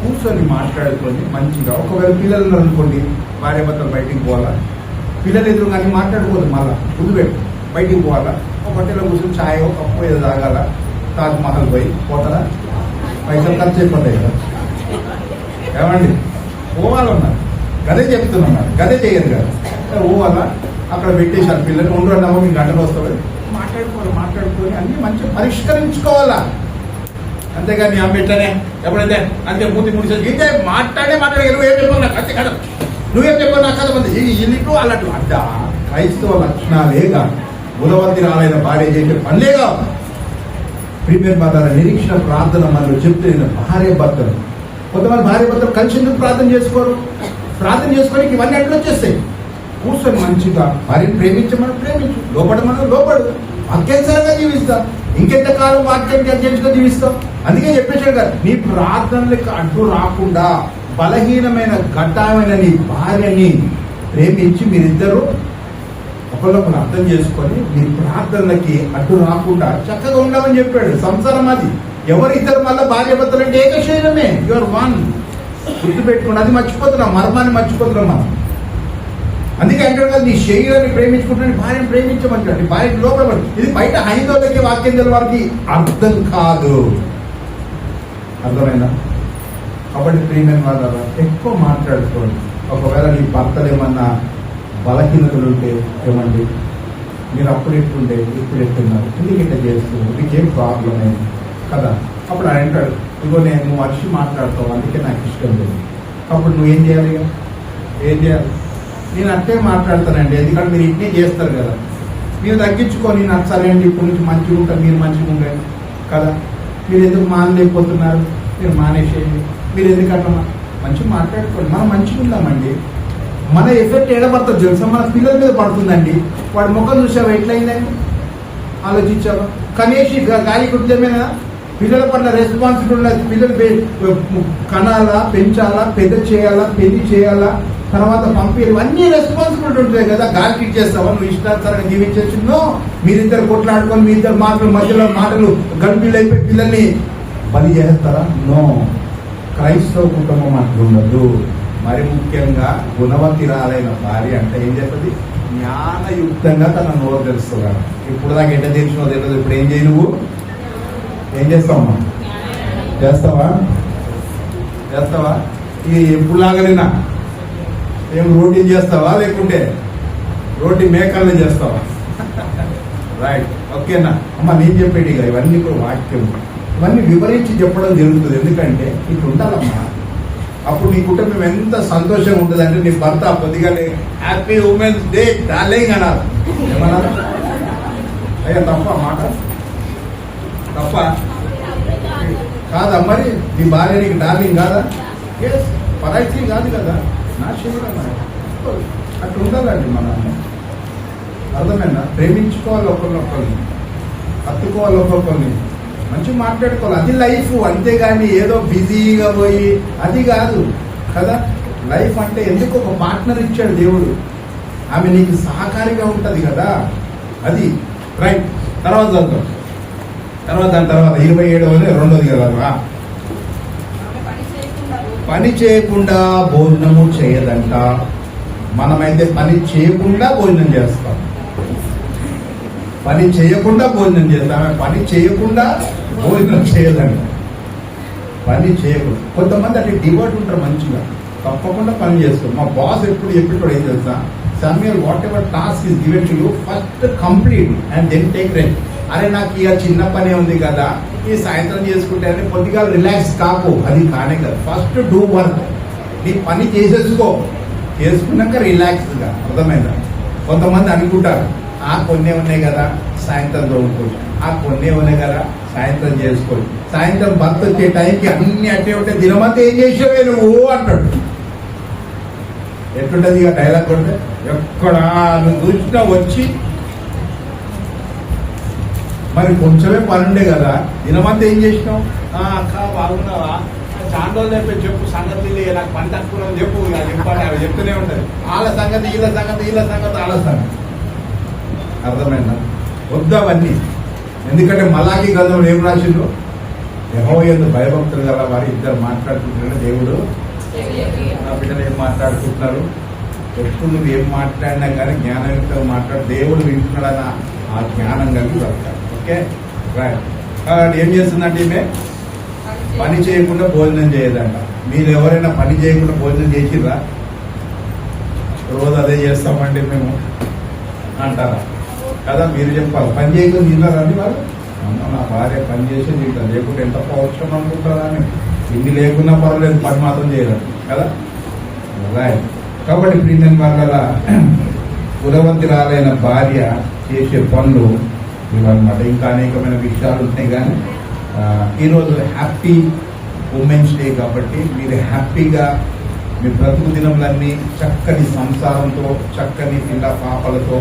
Speaker 1: కూర్చొని మాట్లాడుకొని మంచిగా, ఒకవేళ పిల్లలు ఉన్నారు అనుకోండి, భార్య భర్తలు బయటికి పోవాలా, పిల్లలు ఎదురు కానీ మాట్లాడుకోదు, మళ్ళీ గుర్తుపెట్టు బయటికి పోవాలా, ఒక హోటల్లో కూర్చొని ఛాయ్ కప్పు ఏదో తాగాల, తాజ్ మహల్ పోయి పోతారా, పైసలు ఖర్చు అయిపోతాయి కదా. ఏమండి పోవాలన్నారు, గదే చెప్తున్నారు, గదే చేయరు కదా. పోవాలా, అక్కడ పెట్టేశారు పిల్లలు, 2 గంటలు మీ గంటలు వస్తాయి, మాట్లాడుకొని అన్ని మంచిగా పరిష్కరించుకోవాలా. అంతేగాని అమ్మ ఎట్లనే ఎప్పుడైతే అంతే ముడిసేది ఇంతే మాట్లాడే నువ్వేం చెప్పావు నాకు అంతే కదా, నువ్వేం చెప్పావు నాకు కదా మంది ఇల్లు అన్నట్టు అడ్డా. క్రైస్తవ లక్షణాలేగా, గుణవంతురాలైన భార్య చేసే పనులేగా. ప్రీమియర్ భర్తల నిరీక్షణ ప్రార్థన మనలో చెప్తే భార్య భర్తలు, కొంతమంది భార్య భర్తలు కలిసి ఎందుకు ప్రార్థన చేసుకోరు? ప్రార్థన చేసుకోవడానికి ఇవన్నీ ఎట్లా వచ్చేస్తాయి. కూర్చొని మంచిగా భార్యను ప్రేమించమని ప్రేమించు, లోపడమని లోపడు, వాక్యానుసారంగా జీవిస్తాం. ఇంకెంతకాలం వాక్యానికి అధ్యక్షంగా జీవిస్తాం. అందుకే చెప్పేశాడు కదా, నీ ప్రార్థనలకు అడ్డు రాకుండా బలహీనమైన ఘట్టమైన నీ భార్యని ప్రేమించి మీరిద్దరూ ఒకళ్ళొకరు అర్థం చేసుకొని మీ ప్రార్థనలకి అడ్డు రాకుండా చక్కగా ఉండమని చెప్పాడు. సంసారం అది ఎవరిద్దరు మళ్ళీ భార్య భర్తలు అంటే ఏక శరీరమే, యువర్ వన్. గుర్తుపెట్టుకుని అది మర్చిపోతున్నాం, మర్మాన్ని మర్చిపోతున్నాం మనం. అందుకే అంటాడు కదా, నీ శరీరాన్ని ప్రేమించుకుంటున్నాను, భార్యను ప్రేమించమంటాడు. నీ భార్యకి లోపల ఇది బయట హైందవులకి వాక్యం వారికి అర్థం కాదు. అర్థమైందా? కాబట్టి ప్రియమైన వాళ్ళ ఎక్కువ మాట్లాడుకోండి. ఒకవేళ నీ భర్తలు ఏమన్నా బలహీనతలు ఉంటే ఏమండి, మీరు అప్పుడు ఎట్లుండే ఇప్పుడు ఎట్టున్నారు, ఎందుకు ఇట్లా చేస్తున్నారు, మీకేం ప్రాబ్లం అయింది కదా. అప్పుడు ఆయన అంటాడు, ఇగో నువ్వు అరిచి మాట్లాడతావు, అందుకే నాకు ఇష్టం లేదు. అప్పుడు నువ్వేం చేయాలి? ఏం చేయాలి? నేను అట్టే మాట్లాడతానండి, ఎందుకంటే మీరు ఇట్నే చేస్తారు కదా, మీరు తగ్గించుకొని నాకు సరే అండి ఇప్పటి నుంచి మంచిగా ఉంటారు, మీరు మంచిగా ఉండండి కదా. మీరు ఎందుకు మానలేకపోతున్నారు, మీరు మానేసేయండి. మీరు ఎందుకంటే మంచిగా మాట్లాడుకోండి, మనం మంచిగా ఉందామండి. మన ఎఫెక్ట్ ఏడబడుతుంది తెలుసా, మన పిల్లల మీద పడుతుందండి. వాడి ముఖం చూసావా ఎట్లయిందండి, ఆలోచించావా? కనీసి గాలి కుటుంబమేనా, పిల్లల పట్ల రెస్పాన్సిబిలిటీ ఉన్నది. పిల్లలు కనాలా, పెంచాలా, పెద్ద చేయాలా, పెళ్లి చేయాలా, తర్వాత పంపించాలి, అన్ని రెస్పాన్సిబిలిటీ ఉంటాయి కదా. గాలికి ఇచ్చేస్తావా నువ్వు ఇష్టానుసారంగా జీవించచ్చు? నో. మీరిద్దరు కొట్లాడుకొని మీ ఇద్దరు మధ్యలో మాటలు గంపిళ్ళు అయిపోయి పిల్లల్ని బలి చేస్తారా? నో. క్రైస్తవ కుటుంబం అట్లుండదు. మరి ముఖ్యంగా గుణవంతురాలైన భార్య అంటే ఏం చేస్తుంది? జ్ఞానయుక్తంగా తన నోరు తెలుస్తున్నాడు. ఇప్పుడు దాకా ఎట్లా తెలిసినో తెలియదు. ఇప్పుడు ఏం చేయి, నువ్వు ఏం చేస్తావమ్మా? చేస్తావా? ఇది ఎప్పుడు లాగలేనా? ఏం రోటీ చేస్తావా, లేకుంటే రోటీ మేకల్ని చేస్తావా? రైట్, ఓకేనా అమ్మ? నేను చెప్పేది ఇవన్నీ కూడా వాక్యం, ఇవన్నీ వివరించి చెప్పడం జరుగుతుంది. ఎందుకంటే ఇట్లా ఉండాలమ్మా. అప్పుడు నీ కుటుంబం ఎంత సంతోషంగా ఉంటుంది అంటే నీ భర్త కొద్దిగా హ్యాపీ ఉమెన్స్ డే డార్లింగ్ అన్నారు. ఏమన్నారు? అయ్యా తప్ప మాట తప్ప కాదా? మరి నీ భార్య నీకు డార్లింగ్ కాదా? పరాయితీ కాదు కదా, నా శివుడు అట్లా ఉండాలండి. మనం అర్థమైనా ప్రేమించుకోవాలి, ఒకరినొకరిని హత్తుకోవాలి, ఒక్కొక్కరిని మంచిగా మాట్లాడుకోవాలి. అది లైఫ్, అంతేగాని ఏదో బిజీగా పోయి అది కాదు కదా. లైఫ్ అంటే ఎందుకు ఒక పార్ట్నర్ ఇచ్చాడు దేవుడు, ఆమె నీకు సహకారిగా ఉంటుంది కదా, అది రైట్. తర్వాత దాని తర్వాత 27వ 2వ కదా, పని చేయకుండా భోజనము చేయదంట. మనమైతే పని చేయకుండా భోజనం చేస్తాం, పని చేయకుండా భోజనం చేస్తాం. పని చేయకుండా భోజనం చేయదంట, పని చేయకూడదు. కొంతమంది అంటే డివోట్ ఉంటారు, మంచిగా తప్పకుండా పని చేస్తారు. మా బాస్ ఎప్పుడు ఏం చేస్తా, Samuel, whatever task is given to you, first complete and then take rest. అరే నాకు ఇక చిన్న పనే ఉంది కదా, ఈ సాయంత్రం చేసుకుంటే అని కొద్దిగా రిలాక్స్ కాకు, అది కానే కదా. ఫస్ట్ డూ వర్క్, నీ పని చేసేసుకో, చేసుకున్నాక రిలాక్స్గా. అర్థమైందా? కొంతమంది అనుకుంటారు కొన్ని ఉన్నాయి కదా సాయంత్రం తోడుకోవచ్చు, కొన్ని ఉన్నాయి కదా సాయంత్రం చేసుకోవచ్చు. సాయంత్రం భర్త వచ్చే టైంకి అన్ని అట్టే ఉంటే దినమంతా ఏం చేసావే నువ్వు అంటాడు. ఎట్లుంటది ఇక డైలాగ్ కొడితే, ఎక్కడ నువ్వు చూసినా వచ్చి మరి కొంచెమే పని ఉండే కదా, దినమంతా ఏం చేసినావు? అక్క బాగున్నావా, చాలా రోజులు అయిపోయి చెప్పు సంగతి, నాకు పని తక్కువ చెప్పు, చెప్పాలి అవి చెప్తూనే ఉంటుంది. వాళ్ళ సంగతి వీళ్ళ సంగతి వాళ్ళ సంగతి. అర్థమైందా? వద్దు అవన్నీ. ఎందుకంటే మలాకి గ్రంథంలో ఏం రాసిండు, యెహోవా యందు భయభక్తులు గల వారు ఇద్దరు మాట్లాడుకుంటున్నారు. దేవుడు నా బిడ్డలు ఏం మాట్లాడుకుంటున్నారు, ఎప్పుడు నువ్వు ఏం మాట్లాడినా కానీ జ్ఞానయుక్తంగా మాట్లాడు, దేవుడు వింటున్నాడన్న ఆ జ్ఞానం కలిగి బతకాలి. Okay right. ఏం చేస్తుందంటే ఈమె పని చేయకుండా భోజనం చేయదంట. మీరు ఎవరైనా పని చేయకుండా భోజనం చేసిర్రా? రోజు అదే చేస్తామండి మేము అంటారా కదా? మీరు చెప్పాలి. పని చేయకుండా తిన్నారండి వాళ్ళు. అమ్మ నా భార్య పని చేసి తింటారు, లేకుంటే ఎంత పౌరుషం అనుకుంటారా అని. ఇన్ని లేకున్నా పర్వాలేదు, పని మాత్రం చేయరు కదా. రైట్. కాబట్టి ప్రియమైన వాళ్ళ కులవంతురాలైన భార్య చేసే పనులు ఇవన్నమాట. ఇంకా అనేకమైన విషయాలు ఉంటాయి. కానీ ఈరోజు హ్యాపీ ఉమెన్స్ డే కాబట్టి మీరు హ్యాపీగా మీ బ్రతుకు దినములన్నీ చక్కని సంసారంతో, చక్కని పిల్ల పాపలతో,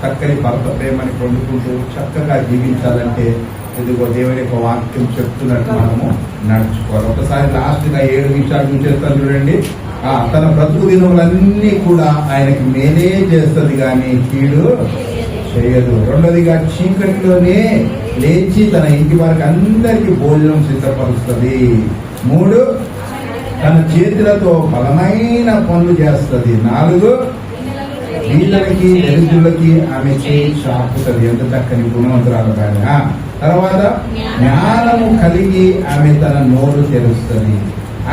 Speaker 1: చక్కని భర్త ప్రేమని పొందుకుంటూ చక్కగా జీవించాలంటే ఇదిగో దేవుని యొక్క వాక్యం చెప్తున్నట్టు మనము నడుచుకోవాలి. ఒకసారి లాస్ట్గా 7 విషయాలు చూసేస్తాను చూడండి. తన బ్రతుకు దినములన్నీ కూడా ఆయనకి మేలే చేస్తుంది కానీ కీడు చేయదు. రెండోదిగా చీకటిలోనే లేచి తన ఇంటి వారికి అందరికీ భోజనం సిద్ధపరుస్తుంది. 3 తన చేతులతో బలమైన పనులు చేస్తుంది. 4 వీళ్ళకి దరిద్రులకి ఆమె చేయి చాపుతుంది. ఎంత చక్కని గుణవంతురాలు కానీ. తర్వాత జ్ఞానము కలిగి ఆమె తన నోరు తెరుస్తుంది.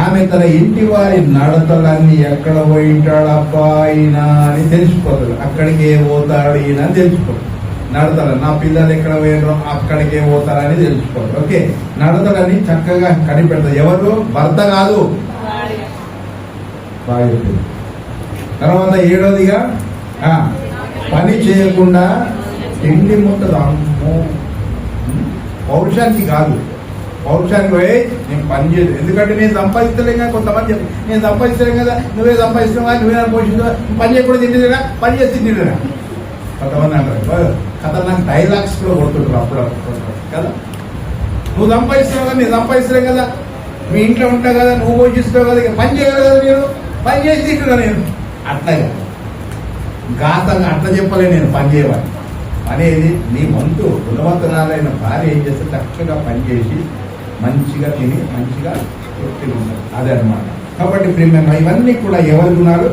Speaker 1: ఆమె తన ఇంటి వారి నడతలన్నీ ఎక్కడ పోయింటాడబ్బా ఈయన అని తెలిసిపోతుంది. అక్కడికే పోతాడు ఈయన అని తెలిసిపోతుంది. నడతలు నా పిల్లలు ఎక్కడ పోయినో అక్కడికే పోతారని తెలిసిపోతుంది. ఓకే, నడతలని చక్కగా కనిపెడతారు. ఎవరు? భర్త కాదు, భార్య. తర్వాత 7వదిగా పని చేయకుండా తిండి ముట్టదు. అమ్మో, పౌరుషానికి కాదు. పౌరుషానికి పోయి నేను పని చేయదు. ఎందుకంటే నేను సంపాదిస్తలేం కదా. కొంతమంది చెప్పి నేను సంపాదిస్తలేం కదా, నువ్వే సంపాదిస్తున్నావా, నువ్వే పోషిస్తున్నావా, పని చేయకుండా తిండిరా, పని చేసి తిండిరా. కొంతమంది అంటారు కదా, నాకు డైలాగ్స్ కూడా కొడుతుంటారు అప్పుడు కదా. నువ్వు సంపాదిస్తున్నావు కదా, నేను సంపాదిస్తలేం కదా, మీ ఇంట్లో ఉంటావు కదా, నువ్వు పోషిస్తావు కదా, పని చేయగలదు కదా, నేను పని చేసి తింటున్నా. నేను అట్లాగా ఘాతంగా అట్లా చెప్పలే, నేను పని చేయవాలి అనేది నీ వంతు. గుణవంతురాలైన భార్య ఏం చేస్తే చక్కగా పనిచేసి మంచిగా తిని మంచిగా తృప్తిగా ఉంటారు. అదే అనమాట. కాబట్టి ప్రియమైన ఇవన్నీ కూడా ఎవరి గుణాలు?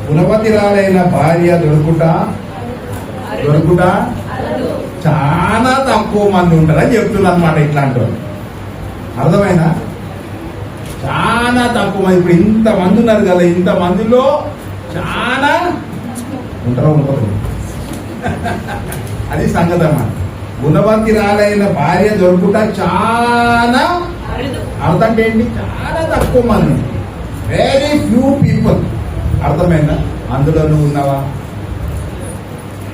Speaker 1: గుణవంతురాలైన భార్య దొరుకుట చాలా తక్కువ మంది ఉంటారని చెప్తున్నారు అనమాట. ఇట్లాంటి వాళ్ళు అర్థమైనా చాలా తక్కువ మంది. ఇప్పుడు ఇంతమంది ఉన్నారు కదా, ఇంతమందిలో చాలా ఉంటారు. అది సంగతి అన్నమాట. గుణవంతురాలైన భార్య దొరుకుట చాలా అర్థం ఏంటి? చాలా తక్కువ మంది. Very few people. అర్థమైందా? అందులో నువ్వు ఉన్నావా?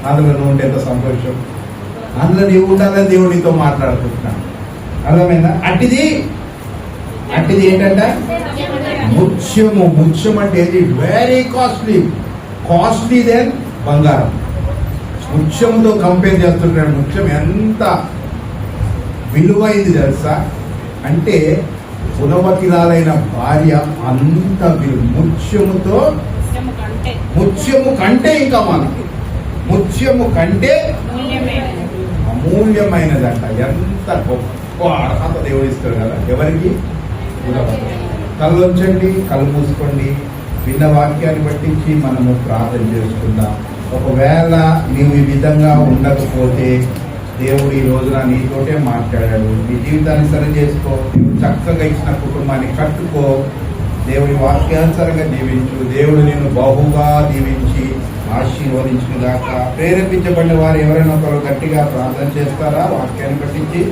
Speaker 1: అందులో నువ్వు ఉంటే ఎంత సంతోషం. అందులో నీవు ఉండాలని దేవుడు నీతో మాట్లాడుకుంటున్నాను. అర్థమైందా? అట్టిది ఏంటంటే ముత్యము. ముత్యం అంటే ఏది? వెరీ కాస్ట్లీ దెన్ బంగారం. ముత్యముతో కంపేర్ చేస్తుంటాడు. ముత్యం ఎంత విలువైంది తెలుసా? అంటే గుణవతిరాలైన భార్య అంత ముత్యము కంటే ఇంకా మనకి ముత్యము కంటే అమూల్యమైనదంట. ఎంత గొప్ప అర్హత దేవుడు ఇస్తాడు కదా ఎవరికి? గుణవతి. కళ్ళొంచండి, కళ్ళు మూసుకోండి. విన్న వాక్యాన్ని పట్టించి మనము ప్రార్థన చేసుకుందాం. ఒకవేళ నీవు ఈ విధంగా ఉండకపోతే దేవుడు ఈ రోజున నీతోటే మాట్లాడాడు. నీ జీవితాన్ని సరి చేసుకో. నీవు చక్కగా ఇచ్చిన కుటుంబాన్ని కట్టుకో. దేవుడి వాక్యానుసారంగా దీవించు. దేవుడు నేను బహుగా దీవించి ఆశీర్వదించుగాక. ప్రేరేపించబడిన వారు ఎవరైనా ఒకరు గట్టిగా ప్రార్థన చేస్తారా వాక్యాన్ని పట్టించి?